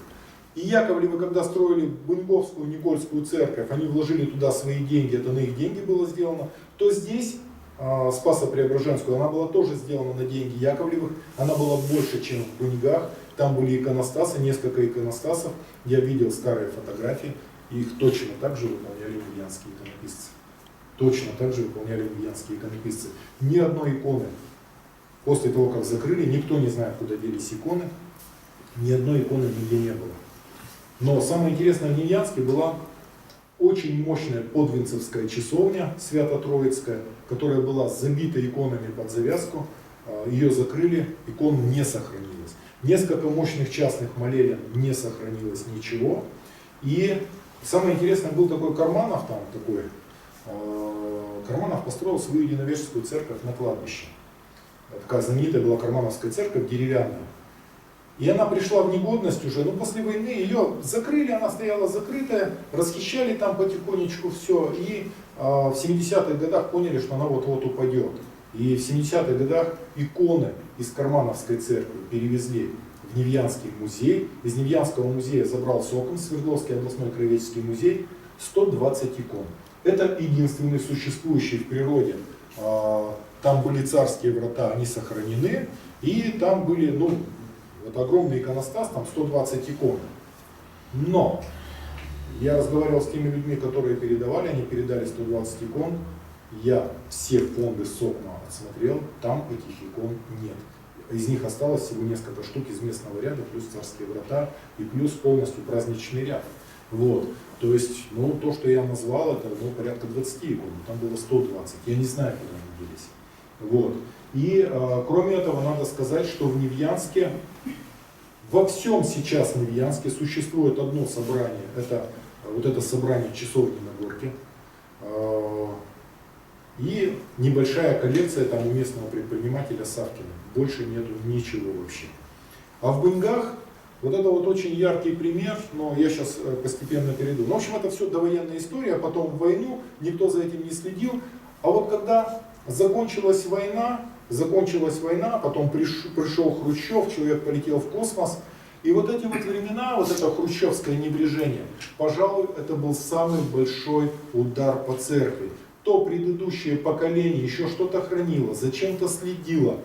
И Яковлевы, когда строили Буньковскую, Никольскую церковь, они вложили туда свои деньги, это на их деньги было сделано, то здесь Спасо-Преображенскую, она была тоже сделана на деньги Яковлевых, она была больше, чем в Буньгах, там были иконостасы, несколько иконостасов, я видел старые фотографии, их точно так же выполняли невьянские иконописцы. Точно так же выполняли невьянские иконописцы. Ни одной иконы после того, как закрыли, никто не знает, куда делись иконы, ни одной иконы нигде не было. Но самое интересное, в Невьянске была очень мощная подвинцевская часовня Свято-Троицкая, которая была забита иконами под завязку. Ее закрыли, икон не сохранилось. Несколько мощных частных молелен, не сохранилось ничего. И самое интересное, был такой Карманов, Карманов построил свою единоверческую церковь на кладбище. Такая знаменитая была Кармановская церковь, деревянная. И она пришла в негодность уже, после войны ее закрыли, она стояла закрытая, расхищали там потихонечку все, и в 70-х годах поняли, что она вот-вот упадет. И в 70-х годах иконы из Кармановской церкви перевезли в Невьянский музей. Из Невьянского музея забрал Соком, Свердловский областной краеведческий музей, 120 икон. Это единственный существующий в природе. Там были царские врата, они сохранены, и там были, вот огромный иконостас, там 120 икон. Но я разговаривал с теми людьми, которые передавали, они передали 120 икон. Я все фонды СОКМа отсмотрел, там этих икон нет. Из них осталось всего несколько штук из местного ряда, плюс царские врата и плюс полностью праздничный ряд. Вот. То есть, то, что я назвал, это порядка 20 икон, там было 120. Я не знаю, куда они делись. Вот. И кроме этого надо сказать, что в Невьянске, во всем сейчас Невьянске существует одно собрание, это вот это собрание часовни на Горке. И небольшая коллекция там у местного предпринимателя Савкина. Больше нету ничего вообще. А в Бынгах вот это вот очень яркий пример, но я сейчас постепенно перейду. Ну, в общем, это все довоенная история, а потом в войну, никто за этим не следил. А вот когда закончилась война, потом пришел Хрущев, человек полетел в космос, и вот эти вот времена, вот это хрущевское небрежение, пожалуй, это был самый большой удар по церкви. То предыдущее поколение еще что-то хранило, зачем-то следило,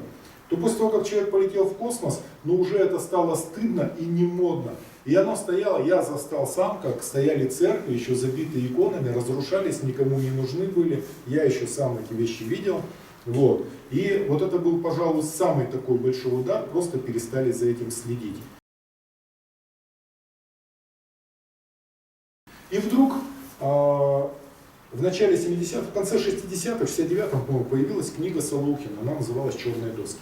то после того, как человек полетел в космос, ну уже это стало стыдно и не модно. И оно стояло, я застал сам, как стояли церкви, еще забитые иконами, разрушались, никому не нужны были. Я еще сам эти вещи видел. Вот. И вот это был, пожалуй, самый такой большой удар, просто перестали за этим следить. И вдруг в начале 70-х, в конце 60-х, в 69-м, по-моему, появилась книга Солухина, она называлась «Черные доски».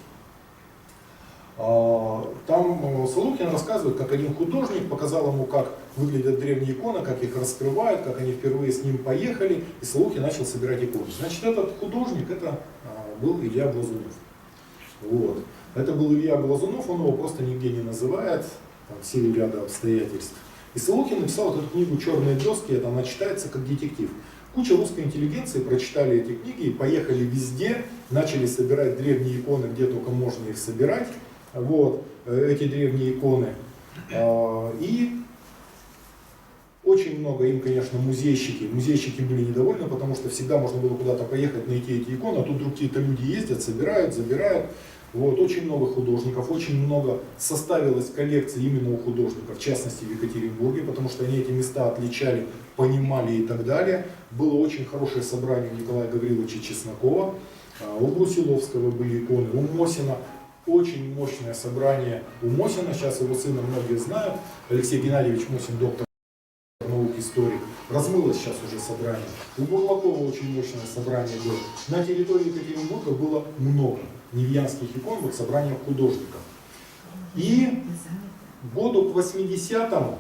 Там Солухин рассказывает, как один художник показал ему, как выглядят древние иконы, как их раскрывают, как они впервые с ним поехали, и Солухин начал собирать иконы. Значит, этот художник, это был Илья Глазунов. Вот. Это был Илья Глазунов, он его просто нигде не называет, там, в силу ряда обстоятельств. И Солухин написал эту книгу «Черные доски», это она читается как детектив. Куча русской интеллигенции прочитали эти книги и поехали везде, начали собирать древние иконы, где только можно их собирать. Вот, эти древние иконы. И очень много им, конечно, музейщики были недовольны, потому что всегда можно было куда-то поехать, найти эти иконы, а тут вдруг какие-то люди ездят, собирают, забирают. Вот, очень много художников, очень много составилось коллекций именно у художников, в частности в Екатеринбурге, потому что они эти места отличали, понимали и так далее. Было очень хорошее собрание у Николая Гавриловича Чеснокова, у Брусиловского были иконы, у Мосина. Очень мощное собрание у Мосина, сейчас его сына многие знают, Алексей Геннадьевич Мосин, доктор наук, историк. Размылось сейчас уже собрание. У Бурлакова очень мощное собрание было. На территории Екатеринбурга было много невьянских икон, вот собрание художников. И году к 80-му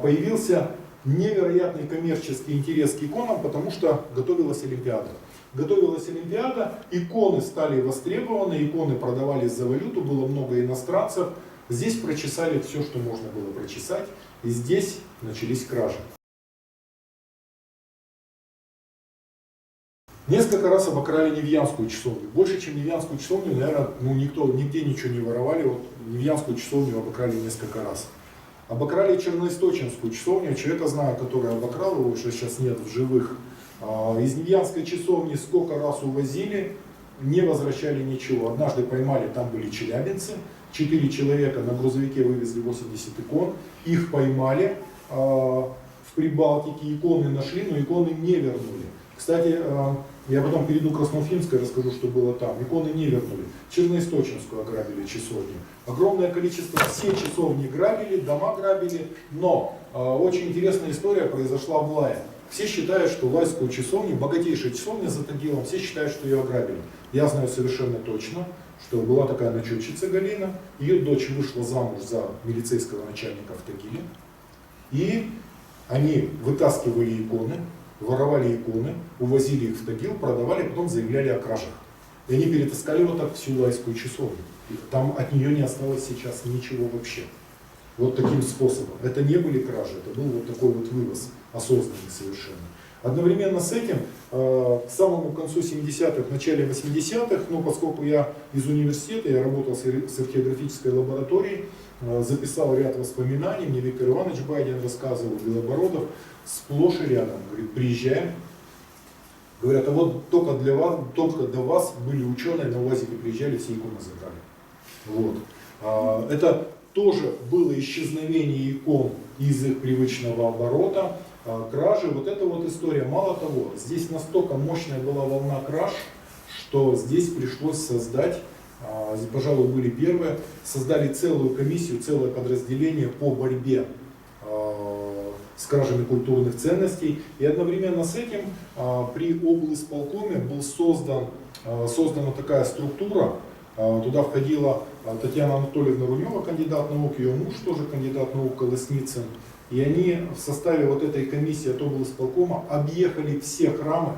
появился невероятный коммерческий интерес к иконам, потому что готовилась Олимпиада. Готовилась Олимпиада, иконы стали востребованы, иконы продавались за валюту, было много иностранцев. Здесь прочесали все, что можно было прочесать, и здесь начались кражи. Несколько раз обокрали Невьянскую часовню. Больше, чем Невьянскую часовню, наверное, никто, нигде ничего не воровали. Вот Невьянскую часовню обокрали несколько раз. Обокрали Черноисточинскую часовню. Человека знаю, который обокрал, его уже сейчас нет в живых. Из Невьянской часовни сколько раз увозили, не возвращали ничего. Однажды поймали, там были челябинцы. 4 человека на грузовике вывезли 80 икон. Их поймали в Прибалтике, иконы нашли, но иконы не вернули. Кстати, я потом перейду к Красноуфимской, расскажу, что было там. Иконы не вернули. Черноисточинскую ограбили часовню. Огромное количество, все часовни грабили, дома грабили. Но очень интересная история произошла в Лае. Все считают, что Лайскую часовню, богатейшая часовня за Тагилом, все считают, что ее ограбили. Я знаю совершенно точно, что была такая начетчица Галина, ее дочь вышла замуж за милицейского начальника в Тагиле, и они вытаскивали иконы, воровали иконы, увозили их в Тагил, продавали, потом заявляли о кражах. И они перетаскали вот так всю Лайскую часовню. И там от нее не осталось сейчас ничего вообще. Вот таким способом. Это не были кражи, это был вот такой вот вывоз, осознанный совершенно. Одновременно с этим, к самому концу 70-х, начале 80-х, ну, поскольку я из университета, я работал с археографической лабораторией, записал ряд воспоминаний, мне Виктор Иванович Байден рассказывал, Белобородов, сплошь и рядом, говорит, приезжаем, говорят, а вот только до вас были ученые на УАЗике, приезжали, все иконы забрали. Вот. Это тоже было исчезновение икон из их привычного оборота, кражи, вот эта вот история. Мало того, здесь настолько мощная была волна краж, что здесь пришлось создать, пожалуй, были первые, создали целую комиссию, целое подразделение по борьбе с кражами культурных ценностей. И одновременно с этим при облисполкоме была создана такая структура. Туда входила Татьяна Анатольевна Рунева, кандидат наук, ее муж тоже кандидат наук, Колесницын. И они в составе вот этой комиссии от облисполкома объехали все храмы,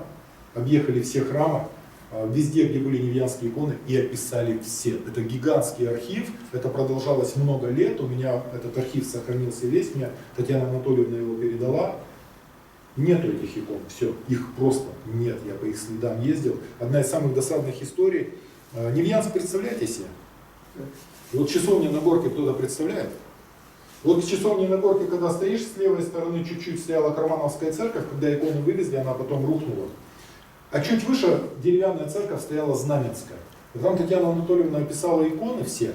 везде, где были невьянские иконы, и описали все. Это гигантский архив, это продолжалось много лет, у меня этот архив сохранился весь, мне Татьяна Анатольевна его передала. Нету этих икон, все, их просто нет, я по их следам ездил. Одна из самых досадных историй. Невьянск, представляете себе? Вот часовня на горке кто-то представляет? Вот в часовне на горке, когда стоишь, с левой стороны чуть-чуть стояла Кармановская церковь, когда икону вывезли, она потом рухнула. А чуть выше деревянная церковь стояла Знаменская. И там Татьяна Анатольевна описала иконы все,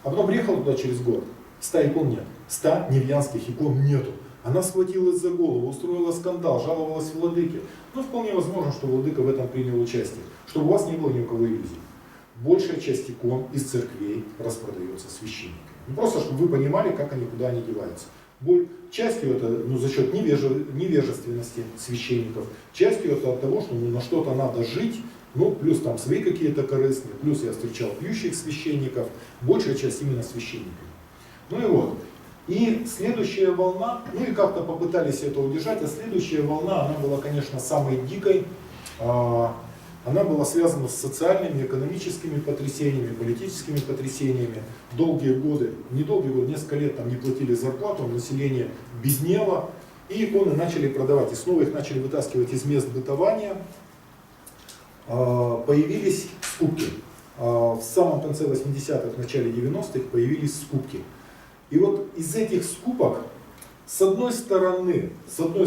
а потом приехала туда через год. 100 икон нет, 100 невьянских икон нету. Она схватилась за голову, устроила скандал, жаловалась владыке. Ну, вполне возможно, что владыка в этом принял участие, чтобы у вас не было ни у кого иллюзий. Большая часть икон из церквей распродается священниками. Ну, просто, чтобы вы понимали, как они, куда они деваются. Частью это за счет невежественности священников, частью это от того, что на что-то надо жить, плюс там свои какие-то корыстные, плюс я встречал пьющих священников, большая часть именно священников. Ну и вот. И следующая волна, и как-то попытались это удержать, а следующая волна, она была, конечно, самой дикой. Она была связана с социальными, экономическими потрясениями, политическими потрясениями. Долгие годы, несколько лет там не платили зарплату, население беднело, и иконы начали продавать. И снова их начали вытаскивать из мест бытования. Появились скупки. В самом конце 80-х, в начале 90-х появились скупки. И вот из этих скупок, с одной стороны, слава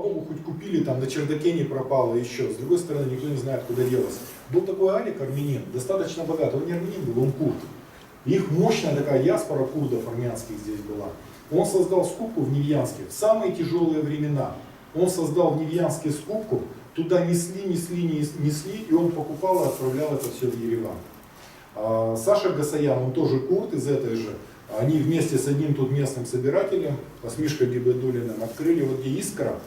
богу, хоть купили, там на чердаке не пропало еще, с другой стороны, никто не знает, куда делось. Был такой Алик, армянин, достаточно богатый, он не армянин был, он курд. Их мощная такая диаспора курдов армянских здесь была. Он создал скупку в Невьянске в самые тяжелые времена. Он создал в Невьянске скупку, туда несли, и он покупал и отправлял это все в Ереван. Саша Гасаян, он тоже курд из этой же. Они вместе с одним тут местным собирателем, с Мишкой Гибайдуллиным, открыли вот где Искра,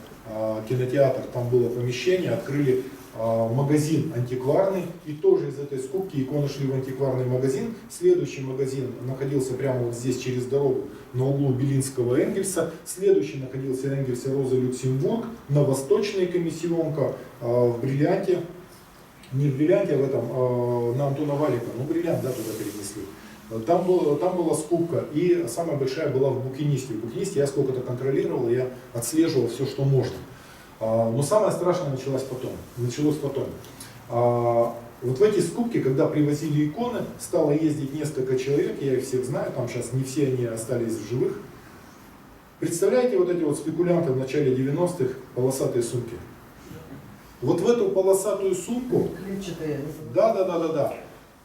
кинотеатр, там было помещение, открыли магазин антикварный, и тоже из этой скупки иконы шли в антикварный магазин. Следующий магазин находился прямо вот здесь через дорогу на углу Белинского и Энгельса. Следующий находился в Энгельсе Роза Люксембург, на Восточной комиссионка, в Бриллианте. Не в Бриллианте, а в этом, на Антона Валика, Бриллиант, туда перенесли. Там была скупка, и самая большая была в Букинисте. В Букинисте я сколько-то контролировал, я отслеживал все, что можно. Но самое страшное началось потом. Вот в эти скупки, когда привозили иконы, стало ездить несколько человек, я их всех знаю, там сейчас не все они остались в живых. Представляете, вот эти вот спекулянты в начале 90-х, полосатые сумки? Вот в эту полосатую сумку, да,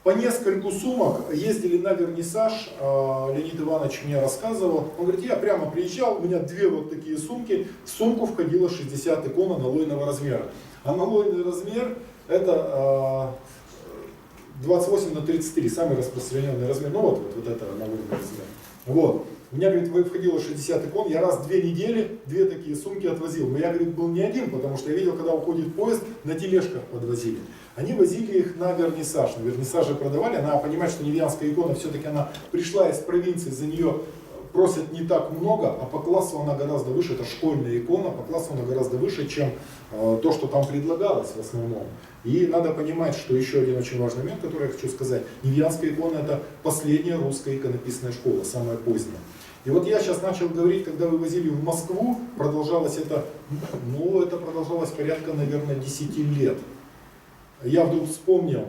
по нескольку сумок ездили на вернисаж, Леонид Иванович мне рассказывал, он говорит, я прямо приезжал, у меня 2 вот такие сумки, в сумку входило 60 икон аналойного размера. Аналойный размер это 28 на 33, самый распространенный размер, вот это аналойный размер. Вот. У меня, говорит, входило 60 икон, я раз в 2 недели 2 такие сумки отвозил. Но я, говорит, был не один, потому что я видел, когда уходит поезд, на тележках подвозили. Они возили их на вернисаж. На вернисаже продавали, она понимает, что невьянская икона все-таки она пришла из провинции, за нее просят не так много, а по классу она гораздо выше, это школьная икона, по классу она гораздо выше, чем то, что там предлагалось в основном. И надо понимать, что еще один очень важный момент, который я хочу сказать, невьянская икона это последняя русская иконописная школа, самая поздняя. И вот я сейчас начал говорить, когда вывозили в Москву, продолжалось это продолжалось порядка, наверное, 10 лет. Я вдруг вспомнил,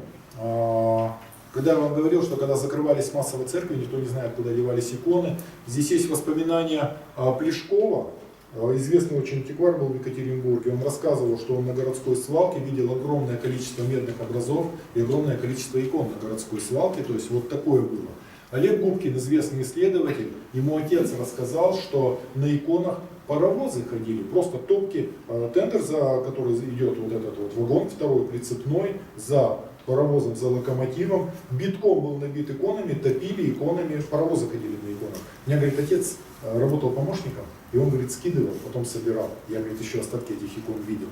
когда я вам говорил, что когда закрывались массовые церкви, никто не знает, куда девались иконы. Здесь есть воспоминания Плешкова, известный очень антиквар был в Екатеринбурге. Он рассказывал, что он на городской свалке видел огромное количество медных образов и огромное количество икон на городской свалке. То есть вот такое было. Олег Губкин, известный исследователь, ему отец рассказал, что на иконах паровозы ходили, просто топки, тендер, за который идет вот этот вот вагон, второй прицепной, за паровозом, за локомотивом, битком был набит иконами, топили иконами, паровозы ходили на иконах. У меня, говорит, отец работал помощником, и он, говорит, скидывал, потом собирал. Я, говорит, еще остатки этих икон видел.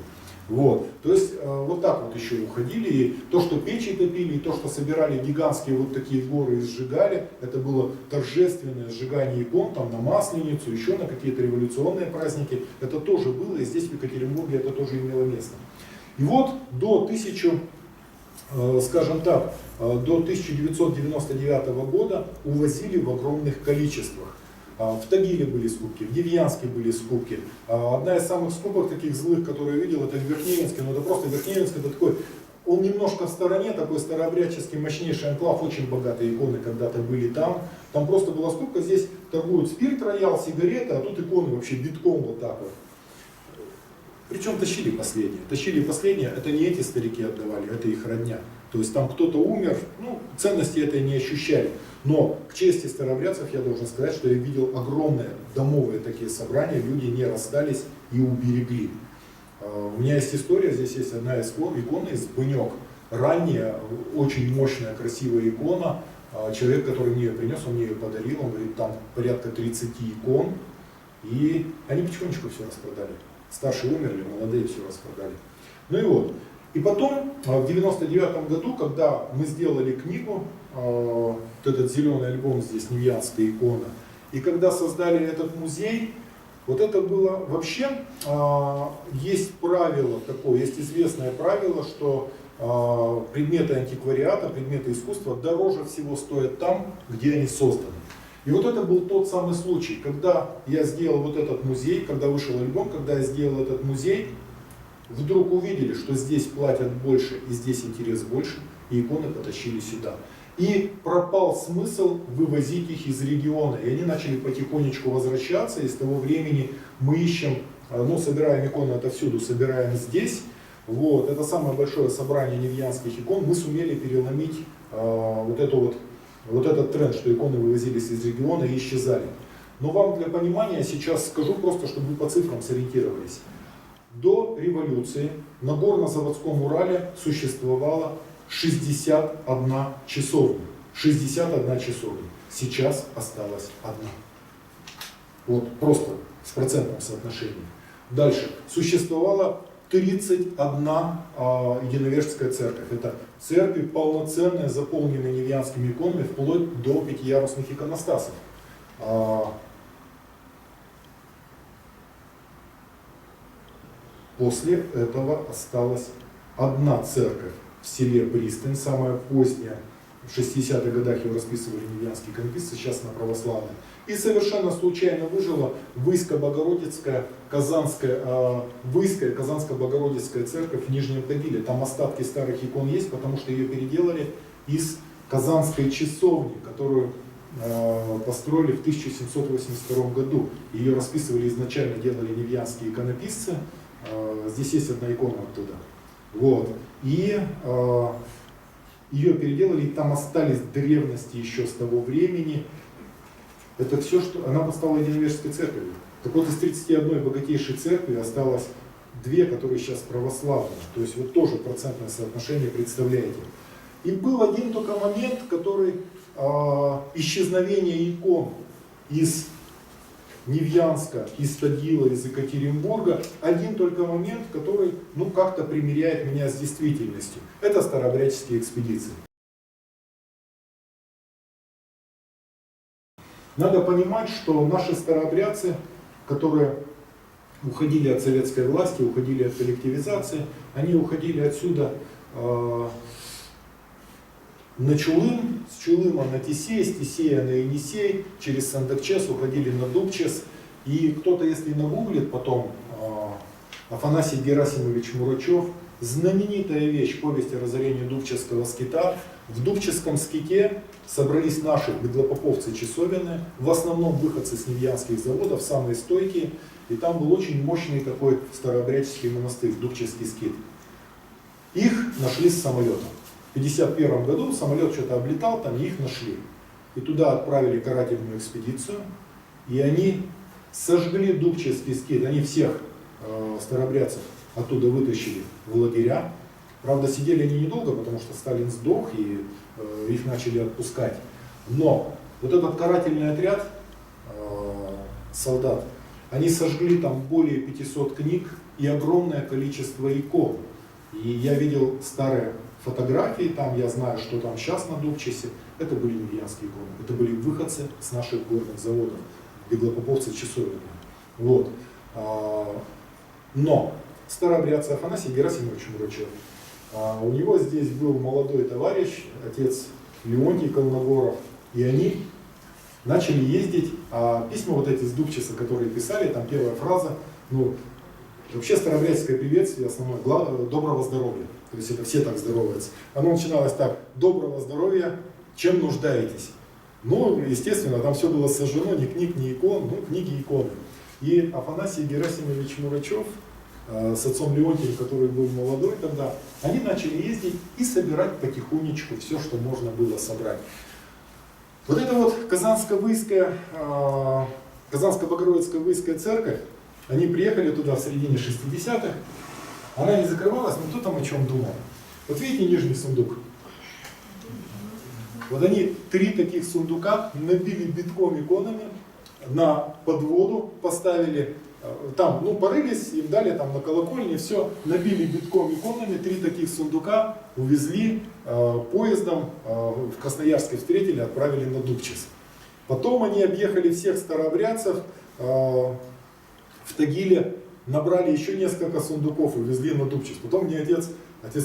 Вот. То есть вот так вот еще уходили, и то, что печи топили, и то, что собирали гигантские вот такие горы и сжигали, это было торжественное сжигание икон там, на Масленицу, еще на какие-то революционные праздники, это тоже было, и здесь в Екатеринбурге это тоже имело место. И вот скажем так, до 1999 года увозили в огромных количествах. В Тагиле были скупки, в Невьянске были скупки. Одна из самых скупок таких злых, которые я видел, это в Верхнеевске. Но это просто Верхнеевск, это такой, он немножко в стороне, такой старообрядческий мощнейший анклав, очень богатые иконы когда-то были там. Там просто была скупка, здесь торгуют спирт, роял, сигареты, а тут иконы вообще битком вот так вот. Причем тащили последние. Тащили последние, это не эти старики отдавали, это их родня. То есть там кто-то умер, ну, ценности этой не ощущали. Но к чести старообрядцев я должен сказать, что я видел огромные домовые такие собрания, люди не расстались и уберегли. У меня есть история, здесь есть одна из икон из Бынек. Ранняя, очень мощная, красивая икона. Человек, который мне ее принес, он мне ее подарил, он говорит, там порядка 30 икон. И они потихонечку все распродали. Старшие умерли, молодые все распродали. Ну и вот. И потом, в 99 году, когда мы сделали книгу, вот этот зеленый альбом, здесь Невьянская икона, и когда создали этот музей, вот это было вообще, есть правило такое, есть известное правило, что предметы антиквариата, предметы искусства дороже всего стоят там, где они созданы. И вот это был тот самый случай, когда я сделал вот этот музей, когда вышел альбом, когда я сделал этот музей, вдруг увидели, что здесь платят больше и здесь интерес больше, и иконы потащили сюда. И пропал смысл вывозить их из региона. И они начали потихонечку возвращаться. И с того времени мы ищем, ну, собираем иконы отовсюду, собираем здесь. Вот. Это самое большое собрание невьянских икон. Мы сумели переломить вот этот тренд, что иконы вывозились из региона и исчезали. Но вам для понимания сейчас скажу просто, чтобы вы по цифрам сориентировались. До революции на Горно-Заводском Урале существовало 61 часовня. 61 часовня. Сейчас осталась одна. Вот просто с процентным соотношением. Дальше. Существовало 31 единоверческая церковь. Это церкви полноценные, заполненные невьянскими иконами, вплоть до пятиярусных иконостасов. После этого осталась одна церковь в селе Пристань, самая поздняя. В 60-х годах его расписывали невьянские иконописцы, сейчас она православная. И совершенно случайно выжила Выйско-Богородицкая, Казанско-Богородицкая церковь в Нижнем Тагиле. Там остатки старых икон есть, потому что ее переделали из Казанской часовни, которую построили в 1782 году. Ее расписывали изначально, делали невьянские иконописцы. Здесь есть одна икона оттуда. Вот. И ее переделали, и там остались древности еще с того времени. Это все, что она стала единоверческой церковью. Так вот, из 31 богатейшей церкви осталось 2, которые сейчас православные. То есть вот тоже процентное соотношение представляете. И был один только момент, который исчезновение икон из Невьянска, из Тагила, из Екатеринбурга. Один только момент, который как-то примиряет меня с действительностью. Это старообрядческие экспедиции. Надо понимать, что наши старообрядцы, которые уходили от советской власти, уходили от коллективизации, они уходили отсюда на Чулым, с Чулыма на Тесей, с Тесея на Енисей, через Сандакчес уходили на Дубчес. И кто-то, если нагуглит потом, Афанасий Герасимович Мурачев, знаменитая вещь, повесть о разорении Дубческого скита. В Дубческом ските собрались наши беглопоповцы-часовенные, в основном выходцы с невьянских заводов, самые стойкие. И там был очень мощный такой старообрядческий монастырь, Дубческий скит. Их нашли с самолетом. В 1951 году самолет что-то облетал, там и их нашли. И туда отправили карательную экспедицию, и они сожгли Дубческий скит. Они всех старообрядцев оттуда вытащили в лагеря. Правда, сидели они недолго, потому что Сталин сдох, и их начали отпускать. Но вот этот карательный отряд солдат, они сожгли там более 500 книг и огромное количество икон. И я видел старые фотографии, там я знаю, что там сейчас на Дубчесе. Это были невьянские иконы, это были выходцы с наших горных заводов, беглопоповцы часовенные. Вот. Но старообрядца Афанасий Герасимович Мурачев. У него здесь был молодой товарищ, отец Леонтий Колмогоров, и они начали ездить, а письма вот эти с Дубчиса, которые писали, там первая фраза, ну, вообще старообрядческое приветствие, основное, доброго здоровья, то есть это все так здороваются. Оно начиналось так: доброго здоровья, чем нуждаетесь? Ну, естественно, там все было сожжено, ни книг, ни икон, ну, книги и иконы. И Афанасий Герасимович Мурачев с отцом Леонтием, который был молодой тогда, они начали ездить и собирать потихонечку все, что можно было собрать. Вот эта вот Казанско-Богородицкая Выйская церковь, они приехали туда в середине 60-х, она не закрывалась, но кто там о чем думал? Вот видите нижний сундук? Вот они 3 таких сундука набили битком иконами, на подводу поставили, там, ну, порылись, им дали там на колокольне, все, набили битком иконами, 3 таких сундука увезли поездом, в Красноярске встретили, отправили на Дубчис. Потом они объехали всех старообрядцев, в Тагиле набрали еще несколько сундуков, увезли на Дубчис. Потом мне отец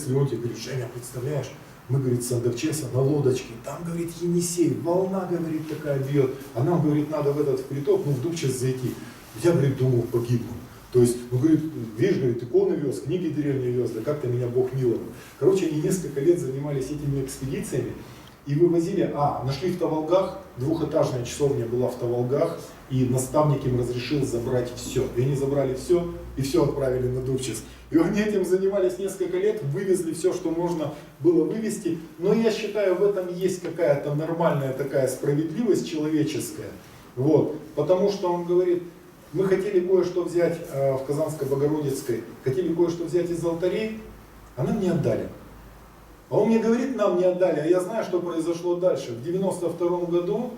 Леонтий говорит: Женя, представляешь, мы, говорит, с Андовчеса на лодочке, там, говорит, Енисей, волна, говорит, такая бьет, а нам, говорит, надо в этот приток, ну, в Дубчис зайти. Я, говорит, думал, погибну. То есть, ну, говорит, видишь, говорит, иконы вез, книги древние вез, да как-то меня Бог миловал. Короче, они несколько лет занимались этими экспедициями и вывозили, нашли в Таволгах, 2-этажная часовня была в Таволгах, и наставник им разрешил забрать все. И они забрали все, и все отправили на Дубчис. И они этим занимались несколько лет, вывезли все, что можно было вывезти. Но я считаю, в этом есть какая-то нормальная такая справедливость человеческая. Вот. Потому что он говорит: мы хотели кое-что взять в Казанско-Богородицкой, хотели кое-что взять из алтарей, а нам не отдали. А он мне говорит: нам не отдали, а я знаю, что произошло дальше. В 92 году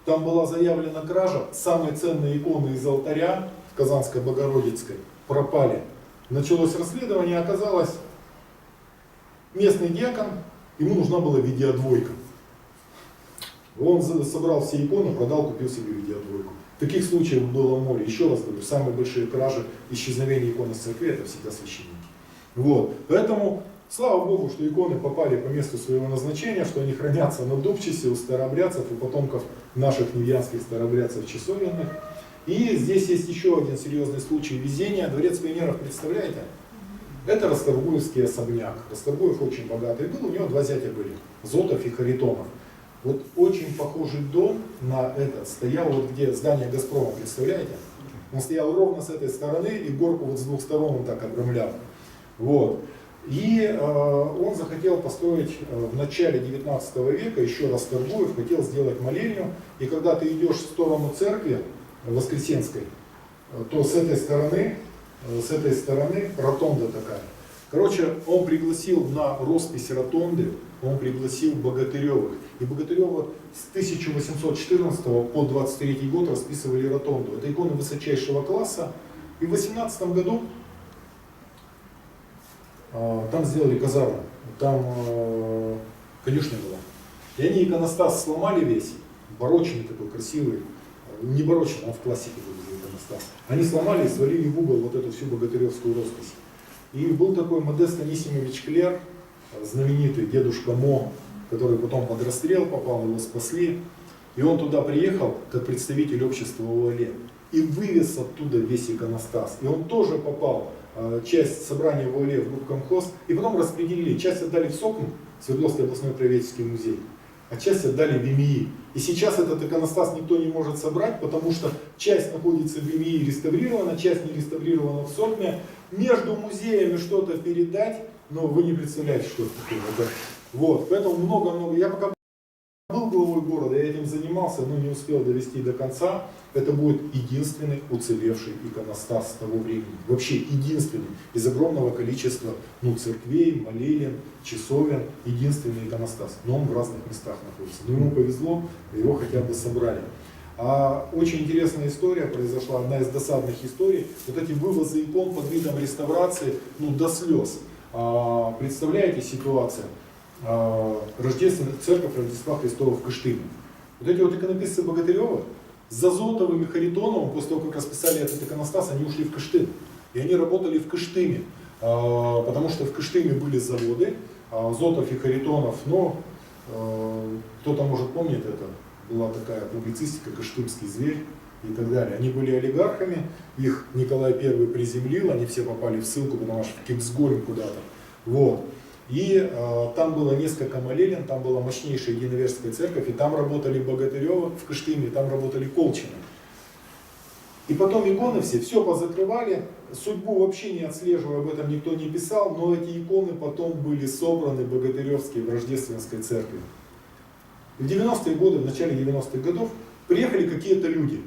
там была заявлена кража, самые ценные иконы из алтаря в Казанско-Богородицкой пропали. Началось расследование, оказалось, местный диакон, ему нужна была видеодвойка. Он собрал все иконы, продал, купил себе видеодвойку. Таких случаев было море. Еще раз говорю, самые большие кражи, исчезновения икон из церкви — это всегда священники. Вот. Поэтому, слава Богу, что иконы попали по месту своего назначения, что они хранятся на Дубчисе у старообрядцев, у потомков наших невьянских старообрядцев часовенных. И здесь есть еще один серьезный случай везения. Дворец пионеров, представляете? Это Расторгуевский особняк. Расторгуев очень богатый был, у него 2 зятя были, Зотов и Харитонов. Вот очень похожий дом на этот стоял, вот где здание Газпрома, представляете? Он стоял ровно с этой стороны, и горку вот с 2 сторон он так обрамлял. Вот. И он захотел построить в начале 19 века, еще Расторгуев хотел сделать молельню, и когда ты идешь в сторону церкви Воскресенской, то с этой стороны ротонда такая. Короче, он пригласил на роспись ротонды, он пригласил Богатыревых. И Богатыревы с 1814 по 23 год расписывали ротонду. Это иконы высочайшего класса. И в 18 году там сделали казарму, там конюшня была. И они иконостас сломали весь, барочный такой красивый, не барочный, он в классике был иконостас. Они сломали и свалили в угол вот эту всю богатыревскую роспись. И был такой Модест Анисимович Клер, знаменитый дедушка Мо, который потом под расстрел попал, его спасли. И он туда приехал как представитель общества ОЛЕ и вывез оттуда весь иконостас. И он тоже попал, часть собрания в ОЛЕ в Губкомхоз, и потом распределили. Часть отдали в СОКМ, Свердловский областной краеведческий музей, а часть отдали в ИМИИ. И сейчас этот иконостас никто не может собрать, потому что часть находится в ИМИИ реставрирована, часть не реставрирована в СОКМе. Между музеями что-то передать, но вы не представляете, что это такое. Вот, поэтому много-много. Я пока был главой города, я этим занимался, но не успел довести до конца. Это будет единственный уцелевший иконостас того времени. Вообще единственный. Из огромного количества церквей, молелин, часовен. Единственный иконостас. Но он в разных местах находится. Но ему повезло, его хотя бы собрали. А очень интересная история произошла, одна из досадных историй. Вот эти вывозы икон под видом реставрации, до слез. Представляете ситуацию? Рождественная церковь Рождества Христова в Кыштыме. Вот эти вот иконописцы Богатыревы с Зотовым и Харитоновым, после того, как расписали этот иконостас, они ушли в Кыштым. И они работали в Кыштыме, потому что в Кыштыме были заводы, Зотов и Харитонов, но кто-то может помнить это, была такая публицистика «Кыштымский зверь» и так далее. Они были олигархами, их Николай I приземлил, они все попали в ссылку, потому что в Кипсгорем куда-то. Вот. И там было несколько молелен, там была мощнейшая единоверская церковь, и там работали Богатыревы в Кыштыме, и там работали Колчины. И потом иконы все позакрывали, судьбу вообще не отслеживая, об этом никто не писал, но эти иконы потом были собраны богатыревские в Рождественской церкви. В 90-е годы, в начале 90-х годов приехали какие-то люди,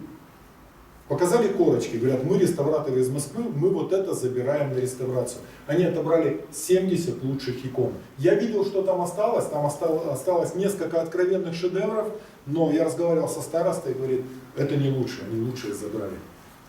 показали корочки, говорят, мы реставраторы из Москвы, мы вот это забираем на реставрацию. Они отобрали 70 лучших икон. Я видел, что там осталось несколько откровенных шедевров, но я разговаривал со старостой и говорит, это не лучшие, они лучшие забрали.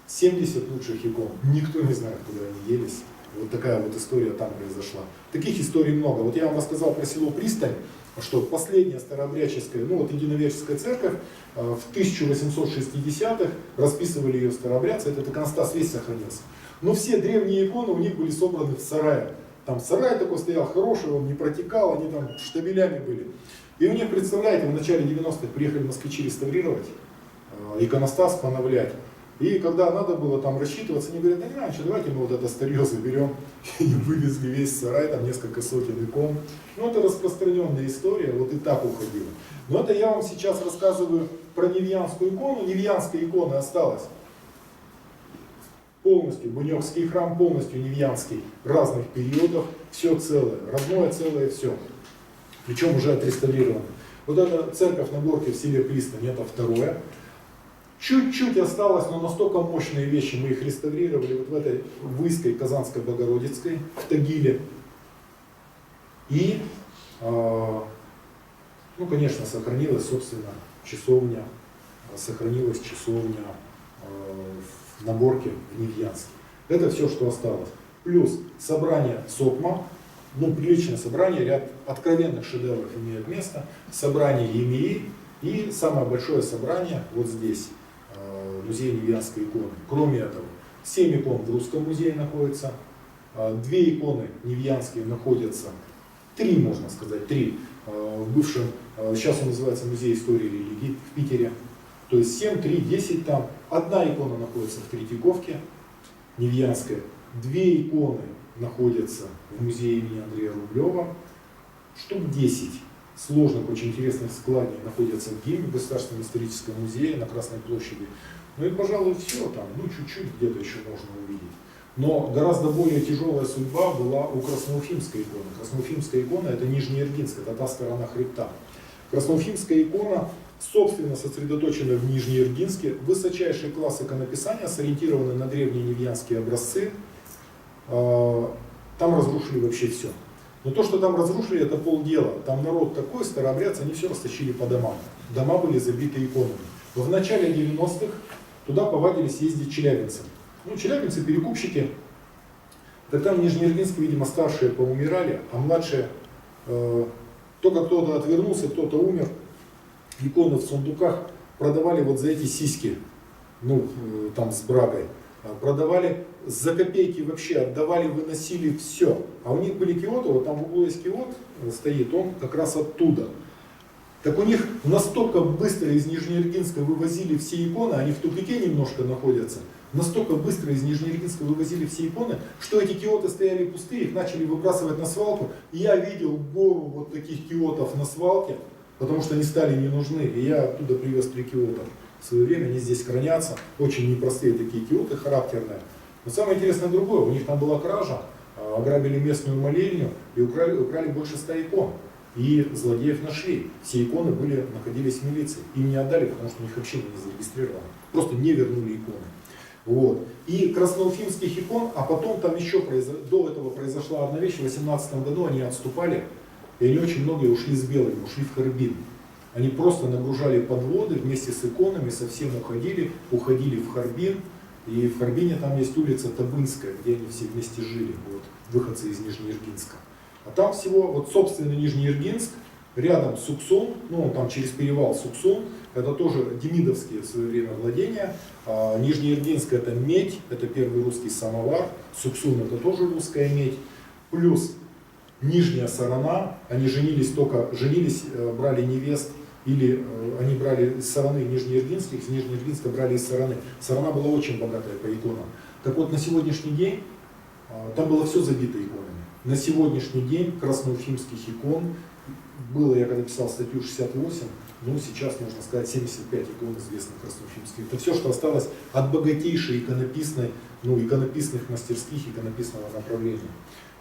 70 лучших икон, никто не знает, куда они делись. Вот такая вот история там произошла. Таких историй много. Вот я вам рассказал про село Пристань, что последняя старообрядческая, единоверческая церковь в 1860-х, расписывали ее старообрядцы, этот иконостас весь сохранился. Но все древние иконы у них были собраны в сарае. Там сарай такой стоял хороший, он не протекал, они там штабелями были. И у них, представляете, в начале 90-х приехали москвичи реставрировать, иконостас поновлять. И когда надо было там рассчитываться, они говорят, да не знаю, что, давайте мы вот это старье заберем. И вывезли весь сарай, там несколько сотен икон. Это распространенная история, вот и так уходила. Но это я вам сейчас рассказываю про Невьянскую икону. Невьянская икона осталась полностью, Бунёкский храм полностью Невьянский, разных периодов, все целое, родное целое все. Причем уже отреставрировано. Вот эта церковь на горке в селе Пристань, это второе. Чуть-чуть осталось, но настолько мощные вещи, мы их реставрировали вот в этой Выской Казанской Богородицкой, в Тагиле. И, конечно, сохранилась, собственно, часовня, на горке в Невьянске. Это все, что осталось. Плюс собрание Сокма, приличное собрание, ряд откровенных шедевров имеет место, собрание Емии и самое большое собрание вот здесь. Музей Невьянской иконы. Кроме этого, 7 икон в Русском музее находится, 2 иконы невьянские находятся, 3 можно сказать, 3 в бывшем, сейчас он называется Музей истории и религии в Питере. То есть 7, 3, 10 там. 1 икона находится в Третьяковке, невьянская. 2 иконы находятся в музее имени Андрея Рублева. Штук 10 сложных, очень интересных складей находятся в ГИМе, Государственном историческом музее на Красной площади. И, пожалуй, все там, чуть-чуть где-то еще можно увидеть. Но гораздо более тяжелая судьба была у Красноуфимской иконы. Красноуфимская икона — это Нижнеиргинск, это та сторона хребта. Красноуфимская икона, собственно, сосредоточена в Нижнеиргинске. Высочайший класс иконописания, сориентированы на древние невьянские образцы. Там разрушили вообще все. Но то, что там разрушили, это полдела. Там народ такой, старообрядцы, они все растащили по домам. Дома были забиты иконами. В начале 90-х туда повадились ездить челябинцы. Челябинцы, перекупщики. Так там в Нижнеиргинске, видимо, старшие поумирали, а младшие, только кто-то отвернулся, кто-то умер. Иконы в сундуках продавали вот за эти сиськи, там с брагой. Продавали за копейки вообще, отдавали, выносили все. А у них были киоты, вот там в углу есть киот стоит, он как раз оттуда. Так у них настолько быстро из Нижнеиргинска вывозили все иконы, они в тупике немножко находятся, настолько быстро из Нижнеиргинска вывозили все иконы, что эти киоты стояли пустые, их начали выбрасывать на свалку. И я видел гору вот таких киотов на свалке, потому что они стали не нужны. И я оттуда привез 3 киота. В свое время они здесь хранятся, очень непростые такие киоты, характерные. Но самое интересное другое, у них там была кража, ограбили местную молельню и украли больше 100 икон. И злодеев нашли. Все иконы находились в милиции. Им не отдали, потому что у них вообще не зарегистрировано. Просто не вернули иконы. Вот. И красноуфимских икон, а потом там еще до этого произошла одна вещь. В 18 году они отступали, и они очень многие ушли с белыми, ушли в Харбин. Они просто нагружали подводы вместе с иконами, совсем уходили в Харбин. И в Харбине там есть улица Табынская, где они все вместе жили, выходцы из Нижнеиргинска. А там всего, собственно, Нижнеиргинск, Рядом Суксон, ну там через перевал Суксон, это тоже демидовские в свое время владения. Нижнеиргинск это медь, это первый русский самовар. Суксун это тоже русская медь. Плюс Нижняя Сарана, они женились, брали невест, или они брали из Сараны нижнеиргинских, из Нижнеиргинска брали из Сараны. Сарана была очень богатая по иконам. Так вот, на сегодняшний день там было все забито иконами. На сегодняшний день красноуфимских икон было, я когда писал статью, 68, ну сейчас можно сказать 75 икон известных красноуфимских. Это все, что осталось от богатейшей иконописных мастерских, иконописного направления.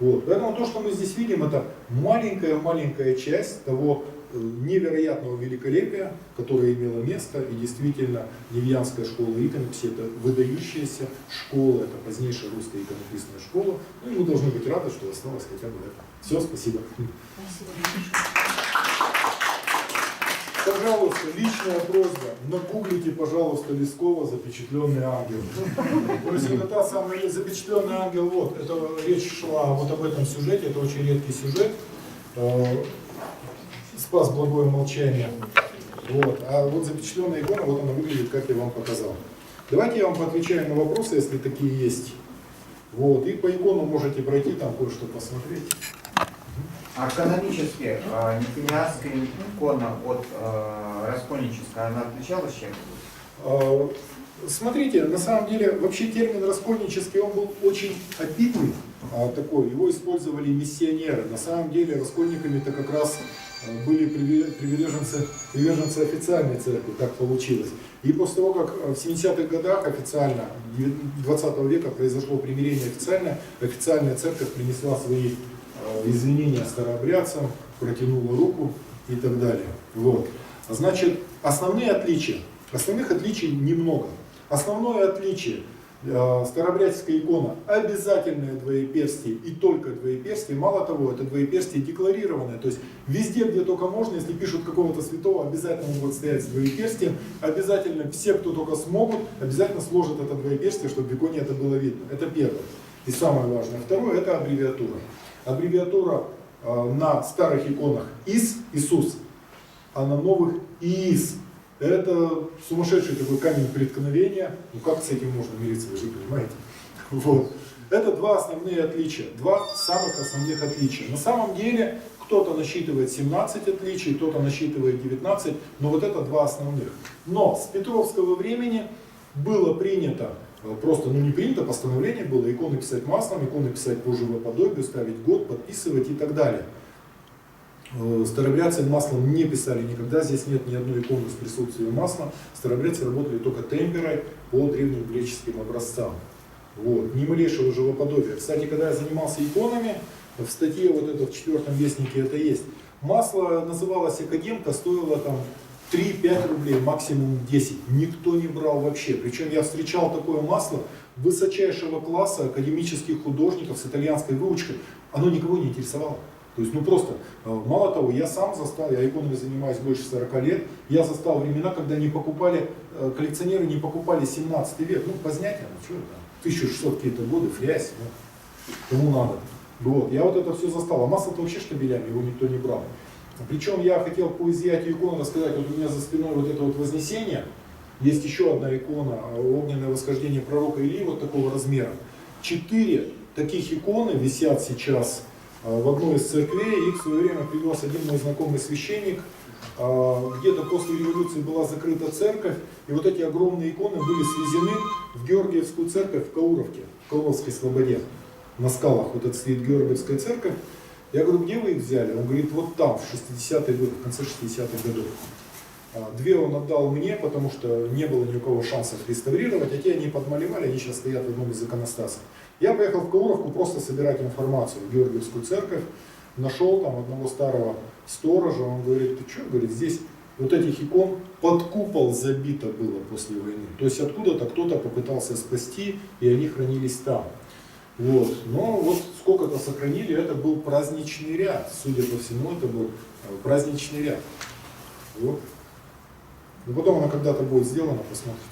Вот. Поэтому то, что мы здесь видим, это маленькая часть того невероятного великолепия, которое имело место, и действительно Невьянская школа иконописи это выдающаяся школа, это позднейшая русская иконописная школа, ну и мы должны быть рады, что осталось хотя бы это. Все, спасибо. Пожалуйста, личная просьба, нагуглите, пожалуйста, Лескова «Запечатленный ангел». То есть это та самая запечатленный ангел, вот, это речь шла вот об этом сюжете, это очень редкий сюжет. Спас благое молчание. Вот. А вот запечатленная икона, вот она выглядит, как я вам показал. Давайте я вам поотвечаю на вопросы, если такие есть. Вот. И по икону можете пройти, там кое-что посмотреть. А канонически Нефинианская икона от раскольнической, она отличалась чем-то? Смотрите, на самом деле, вообще термин раскольнический, он был очень обидный такой, его использовали миссионеры. На самом деле раскольниками-то как раз были приверженцы официальной церкви, так получилось. И после того, как в 70-х годах официально, 20 века произошло примирение официальная церковь принесла свои извинения старообрядцам, протянула руку и так далее. Вот. Значит, основных отличий немного. Основное отличие старообрядческая икона обязательное двоеперстие и только двоеперстие. Мало того, это двоеперстие декларированное. То есть везде, где только можно, если пишут какого-то святого, обязательно могут стоять с двоеперстием. Обязательно все, кто только смогут, обязательно сложат это двоеперстие, чтобы в иконе это было видно. Это первое. И самое важное. Второе, это аббревиатура. Аббревиатура на старых иконах Иисус, а на новых ИИС. Это сумасшедший такой камень преткновения. Ну как с этим можно мириться, вы же понимаете. Вот. Это два основные отличия, два самых основных отличия. На самом деле кто-то насчитывает 17 отличий, кто-то насчитывает 19, но вот это два основных. Но с петровского времени было принято, просто не принято, постановление было иконы писать маслом, иконы писать по живоподобию, ставить год, подписывать и так далее. Старообрядцы маслом не писали никогда, здесь нет ни одной иконы с присутствием масла. Старообрядцы работали только темперой по древним греческим образцам. Вот. Ни малейшего живоподобия. Кстати, когда я занимался иконами, в статье вот это в 4-м вестнике это есть. Масло называлось академка, стоило там 3-5 рублей, максимум 10. Никто не брал вообще. Причем я встречал такое масло высочайшего класса академических художников с итальянской выучкой. Оно никого не интересовало. То есть, просто, мало того, я сам застал, я иконами занимаюсь больше 40 лет, я застал времена, когда коллекционеры не покупали 17 век, позднятие, что это, 1600 какие-то годы, фрязь, кому надо. Вот, я вот это все застал, а масло-то вообще штабелями, его никто не брал. Причем я хотел по изъятию иконы рассказать, вот у меня за спиной вот это вот Вознесение, есть еще одна икона, огненное восхождение пророка Илии, вот такого размера. 4 таких иконы висят сейчас в одной из церквей. Их в свое время привез один мой знакомый священник. Где-то после революции была закрыта церковь, и вот эти огромные иконы были свезены в Георгиевскую церковь в Кауровке, в Кауровской слободе. На скалах вот эта стоит Георгиевская церковь. Я говорю, где вы их взяли? Он говорит, вот там, в 60-е годы, в конце 60-х годов. 2 он отдал мне, потому что не было ни у кого шансов реставрировать, а те они подмалевали, они сейчас стоят в одном из иконостасов. Я поехал в Кауровку просто собирать информацию в Георгиевскую церковь, нашел там одного старого сторожа, он говорит, ты что, говорит, здесь вот этих икон под купол забито было после войны. То есть откуда-то кто-то попытался спасти, и они хранились там. Вот. Но вот сколько-то сохранили, это был праздничный ряд, судя по всему, это был праздничный ряд. Вот. Но потом она когда-то будет сделана, посмотрите.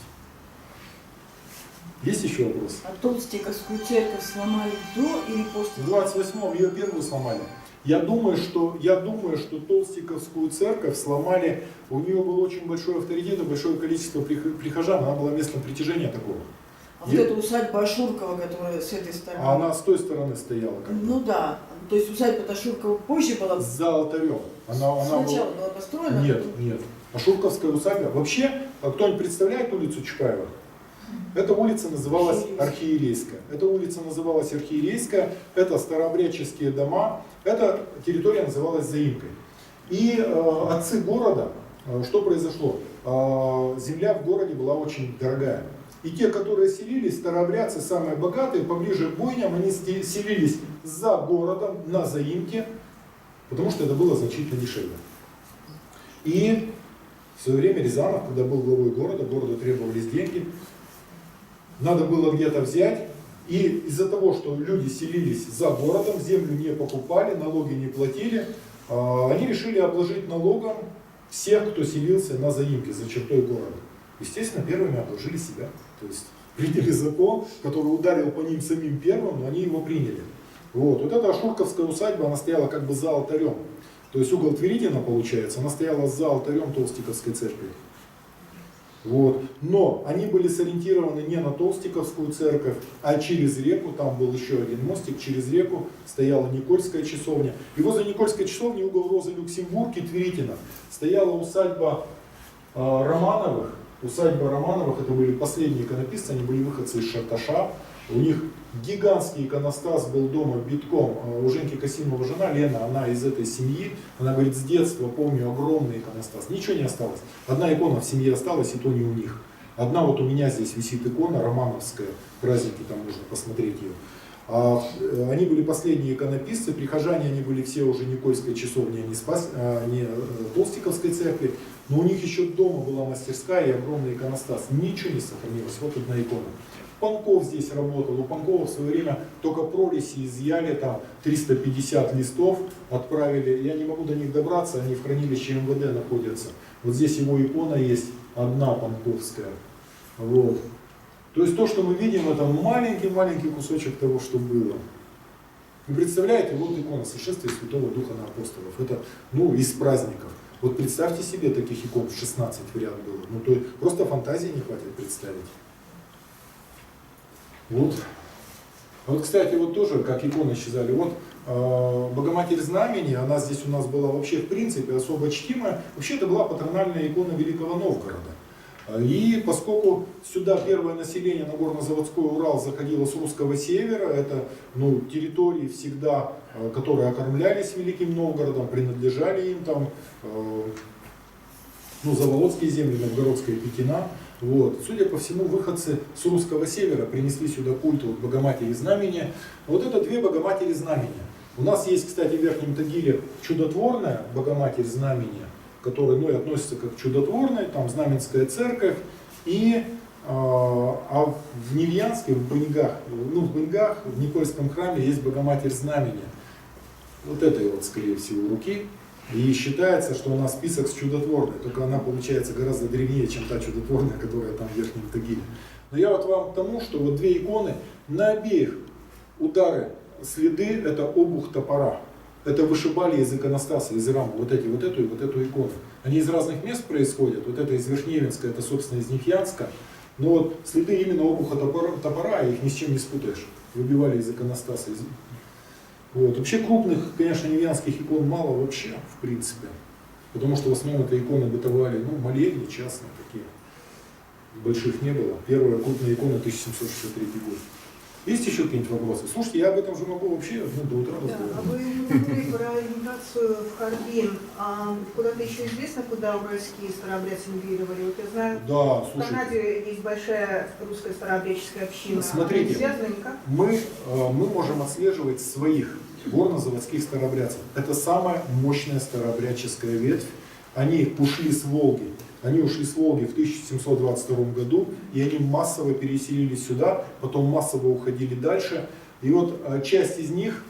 Есть еще вопрос? А Толстиковскую церковь сломали до или после? В 28-м ее первую сломали. Я думаю, что Толстиковскую церковь сломали, у нее был очень большой авторитет и большое количество прихожан, она была местом притяжения такого. А вот эта усадьба Ашуркова, которая с этой стороны. А она с той стороны стояла. Ну да. То есть усадьба Ашуркова позже была? За алтарем. Сначала была построена? Нет. Ашурковская усадьба. Вообще, кто-нибудь представляет улицу Чапаева? Эта улица называлась Архиерейская. Это старообрядческие дома. Эта территория называлась Заимкой. И отцы города, что произошло? Земля в городе была очень дорогая. И те, которые селились, старообрядцы, самые богатые, поближе к бойням, они селились за городом, на Заимке, потому что это было значительно дешевле. И в свое время Рязанов, когда был главой городу требовались деньги, надо было где-то взять, и из-за того, что люди селились за городом, землю не покупали, налоги не платили, они решили обложить налогом всех, кто селился на Заимке, за чертой города. Естественно, первыми обложили себя. То есть приняли закон, который ударил по ним самим первым, но они его приняли. Вот эта Ашурковская усадьба, она стояла как бы за алтарем. То есть угол Тверитина, получается, она стояла за алтарем Толстиковской церкви. Вот. Но они были сориентированы не на Толстиковскую церковь, а через реку, там был еще один мостик, через реку стояла Никольская часовня. И возле Никольской часовни, угол Розы Люксембург и Тверитина, стояла усадьба Романовых. Усадьба Романовых, это были последние иконописцы, они были выходцы из Шарташа. У них гигантский иконостас был дома битком. У Женьки Касимова жена Лена, она из этой семьи. Она говорит, с детства помню огромный иконостас. Ничего не осталось. Одна икона в семье осталась, и то не у них. Одна вот у меня здесь висит икона романовская. Праздники, там можно посмотреть ее. Они были последние иконописцы, прихожане они были все уже Никольской часовни, а не Толстиковской церкви. Но у них еще дома была мастерская и огромный иконостас. Ничего не сохранилось. Вот одна икона. Панков здесь работал. У Панкова в свое время только пролеси изъяли, там 350 листов отправили. Я не могу до них добраться, они в хранилище МВД находятся. Вот здесь его икона есть, одна панковская. Вот. То есть то, что мы видим, это маленький кусочек того, что было. Вы представляете, вот икона сошествия Святого Духа на апостолов. Это, из праздников. Вот представьте себе, таких икон 16 в ряд было. То просто фантазии не хватит представить. Вот. Вот, кстати, вот тоже, как иконы исчезали. Вот Богоматерь Знамени, она здесь у нас была вообще в принципе особо чтимая. Вообще это была патрональная икона Великого Новгорода. И поскольку сюда первое население на Горно-Заводской Урал заходило с русского севера, это территории всегда, которые окормлялись Великим Новгородом, принадлежали им там, Заволоцкие земли, Новгородская Пекина. Вот. Судя по всему, выходцы с русского севера принесли сюда культ Богоматери Знамения. Вот это две Богоматери Знамения. У нас есть, кстати, в Верхнем Тагиле чудотворная Богоматерь Знамения, которая относится как к чудотворной, там Знаменская церковь, и в Невьянске, в Бынгах, в Никольском храме есть Богоматерь Знамения. Вот этой вот, скорее всего, руки. И считается, что у нас список с чудотворной, только она получается гораздо древнее, чем та чудотворная, которая там в Верхнем Тагиле. Но я вот вам к тому, что вот две иконы, на обеих удары, следы, это обух топора. Это вышибали из иконостаса, из рамы, вот эту и вот эту икону. Они из разных мест происходят, вот это из Верхневенска, это собственно из Нефьянска. Но вот следы именно обуха топора, их ни с чем не спутаешь. Выбивали из иконостаса. Вот. Вообще крупных, конечно, невьянских икон мало вообще, в принципе. Потому что в основном это иконы бытовали, молельни частные такие. Больших не было. Первая крупная икона 1763 год. Есть еще какие-нибудь вопросы? Слушайте, я об этом же могу вообще до утра разговаривать. А вы говорили про иммиграцию в Харбин. Куда-то еще известно, куда уральские старообрядцы мигрировали? Вот я знаю, Да, в слушайте. Канаде есть большая русская старообрядческая община. Смотрите, Они связаны никак? мы можем отслеживать своих горно-заводских старообрядцев. Это самая мощная старообрядческая ветвь. Они ушли с Волги. Они ушли с Волги в 1722 году, и они массово переселились сюда, потом массово уходили дальше. И вот часть из них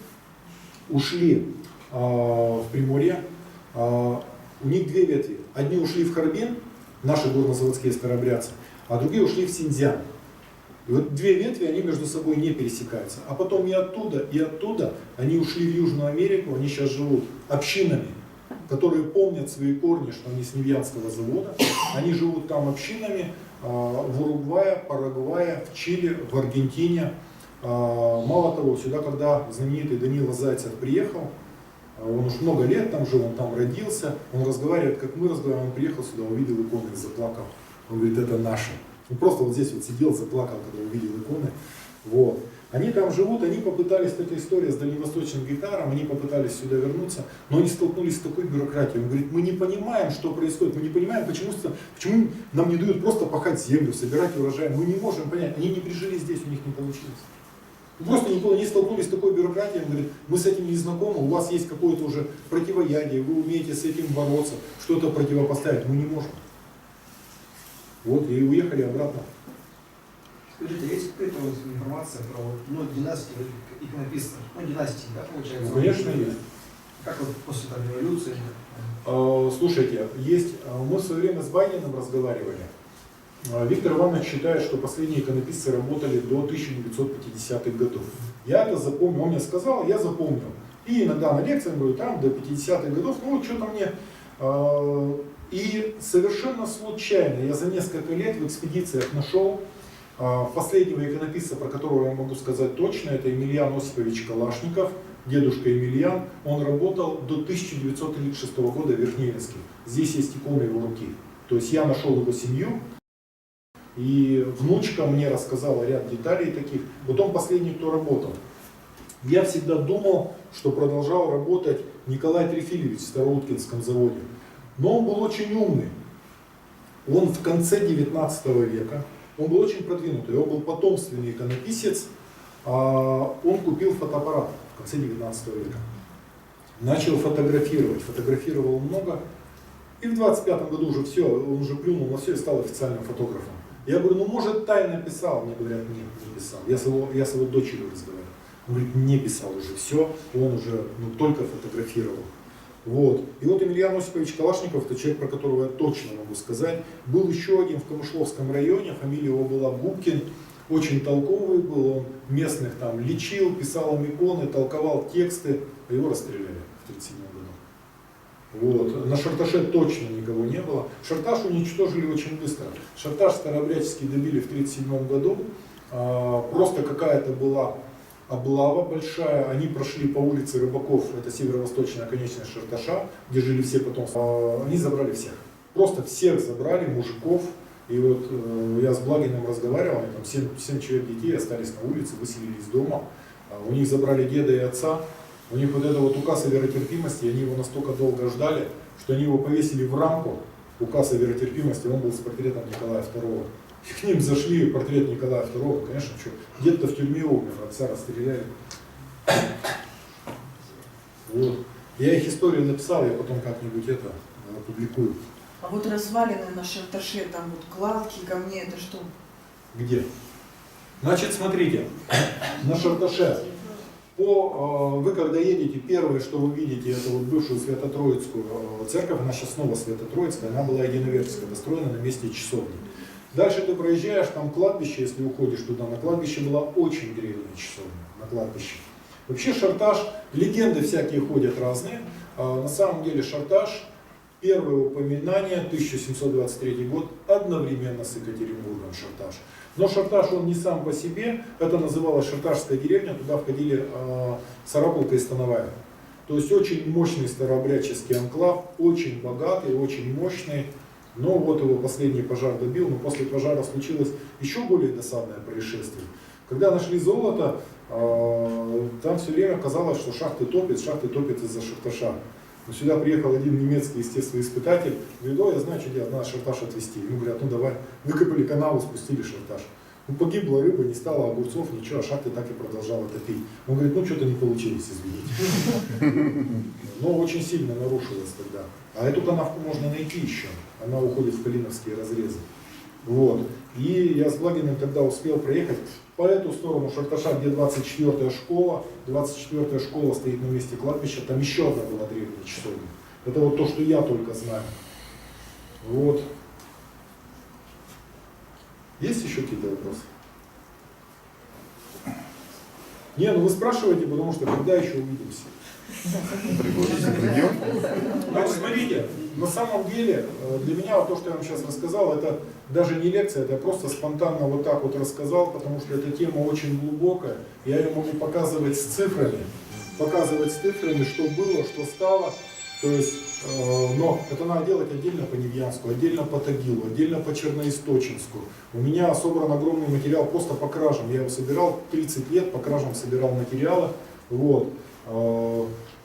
ушли в Приморье. У них две ветви. Одни ушли в Харбин, наши горно-заводские старообрядцы, а другие ушли в Синьцзян. И вот две ветви, они между собой не пересекаются. А потом и оттуда они ушли в Южную Америку, они сейчас живут общинами, которые помнят свои корни, что они с Невьянского завода. Они живут там общинами в Уругвае, Парагвае, в Чили, в Аргентине. Мало того, сюда, когда знаменитый Данила Зайцев приехал, он уж много лет там жил, он там родился, он разговаривает, как мы разговариваем, он приехал сюда, увидел иконы и заплакал. Он говорит, это наши. Он просто вот здесь вот сидел, заплакал, когда увидел иконы. Вот. Они там живут, они попытались, эта история с дальневосточным гектаром, они попытались сюда вернуться, но они столкнулись с такой бюрократией. Он говорит, мы не понимаем, что происходит, мы не понимаем, почему нам не дают просто пахать землю, собирать урожай. Мы не можем понять, они не прижили здесь, у них не получилось. Просто они столкнулись с такой бюрократией, он говорит, мы с этим не знакомы, у вас есть какое-то уже противоядие, вы умеете с этим бороться, что-то противопоставить, мы не можем. Вот, и уехали обратно. Скажите, есть какая-то вот информация про династии иконописцев? Династии, да, получается? Ну, конечно, есть. Как вот после там, революции? Слушайте, мы в свое время с Байденом разговаривали. Виктор Иванович считает, что последние иконописцы работали до 1950-х годов. Я это запомнил, он мне сказал, я запомнил. И иногда на лекциях говорю, там до 50-х годов, ну вот что-то мне... И совершенно случайно я за несколько лет в экспедициях нашел последнего иконописца, про которого я могу сказать точно, это Емельян Осипович Калашников, дедушка Емельян. Он работал до 1936 года в Верхнеевске. Здесь есть иконы его руки. То есть я нашел его семью, и внучка мне рассказала ряд деталей таких. Вот он последний, кто работал. Я всегда думал, что продолжал работать Николай Трефилевич в Староуткинском заводе. Но он был очень умный. Он в конце 19 века, он был очень продвинутый, он был потомственный иконописец. Он купил фотоаппарат в конце 19 века. Начал фотографировать, фотографировал много. И в 25 году уже все, он уже плюнул на все и стал официальным фотографом. Я говорю, ну может тайно писал? Мне говорят, нет, не писал. Я с его дочерью разговаривал. Он говорит, не писал уже все, он уже только фотографировал. Вот. И вот Емельян Осипович Калашников, это человек, про которого я точно могу сказать. Был еще один в Камышловском районе, фамилия его была Губкин. Очень толковый был, он местных там лечил, писал им иконы, толковал тексты. А его расстреляли в 1937 году. Вот. На Шарташе точно никого не было. Шарташ уничтожили очень быстро. Шарташ старообрядческий добили в 1937 году. Просто какая-то была облава большая, они прошли по улице Рыбаков, это северо-восточная оконечность Шарташа, где жили все потомства. Они забрали всех. Просто всех забрали, мужиков. И вот я с Благиным разговаривал, там 7 человек детей остались на улице, выселили из дома. У них забрали деда и отца. У них вот это вот указ о веротерпимости, они его настолько долго ждали, что они его повесили в рамку, указ о веротерпимости, он был с портретом Николая II. И к ним зашли портрет Николая II, конечно, что, дед-то в тюрьме умер, отца расстреляли. Вот. Я их историю написал, я потом как-нибудь это опубликую. А вот развалины на Шарташе, там вот кладки, камни, это что? Где? Значит, смотрите, на Шарташе, вы когда едете, первое, что вы видите, это вот бывшую Свято-Троицкую церковь, она сейчас снова Свято-Троицкая, она была единоверческая, достроена на месте часовни. Дальше ты проезжаешь, там кладбище, если уходишь туда, на кладбище была очень древняя часовня, на кладбище. Вообще Шарташ, легенды всякие ходят разные, на самом деле Шарташ, первое упоминание, 1723 год, одновременно с Екатеринбургом Шарташ. Но Шарташ он не сам по себе, это называлась Шарташская деревня, туда входили Сарапулка и Становая. То есть очень мощный старообрядческий анклав, очень богатый, очень мощный. Но вот его последний пожар добил, но после пожара случилось еще более досадное происшествие. Когда нашли золото, там все время казалось, что шахты топят из-за Шарташа. Но сюда приехал один немецкий естествоиспытатель, говорит, я знаю, что делать, надо Шарташ отвезти. Ему говорят, давай, выкопали канаву, спустили Шарташ. Погибла рыба, не стало огурцов, ничего, а шахты так и продолжала топить. Он говорит, что-то не получилось, извините. Но очень сильно нарушилось тогда. А эту канавку можно найти еще, она уходит в Калиновские разрезы. Вот. И я с Благиным тогда успел проехать по эту сторону Шарташа, где 24-я школа. 24-я школа стоит на месте кладбища, там еще одна была древняя часовня. Это вот то, что я только знаю. Вот. Есть еще какие-то вопросы? Не, ну вы спрашиваете, потому что когда еще увидимся? Значит, смотрите, на самом деле, для меня вот то, что я вам сейчас рассказал, это даже не лекция, это я просто спонтанно вот так вот рассказал, потому что эта тема очень глубокая. Я ее могу показывать с цифрами, что было, что стало. То есть, но это надо делать отдельно по Невьянску, отдельно по Тагилу, отдельно по Черноисточинску. У меня собран огромный материал просто по кражам. Я его собирал 30 лет, по кражам собирал материалы. Вот.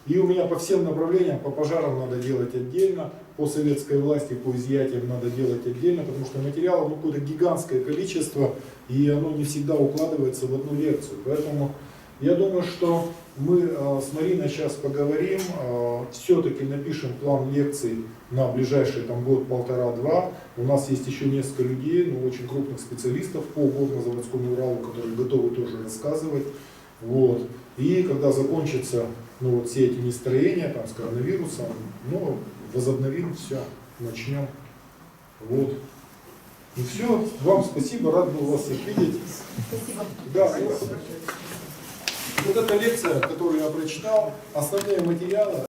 И у меня по всем направлениям, по пожарам надо делать отдельно, по советской власти, по изъятиям надо делать отдельно, потому что материалов какое-то гигантское количество, и оно не всегда укладывается в одну лекцию. Поэтому я думаю, что мы с Мариной сейчас поговорим, все-таки напишем план лекций на ближайший там, год, полтора-два. У нас есть еще несколько людей, ну, очень крупных специалистов по горнозаводскому Уралу, которые готовы тоже рассказывать. Вот. И когда закончатся вот все эти нестроения там, с коронавирусом, ну, возобновим все, начнем. Вот. И все, вам спасибо, рад был вас всех видеть. Спасибо. Да, вот эта лекция, которую я прочитал, основные материалы.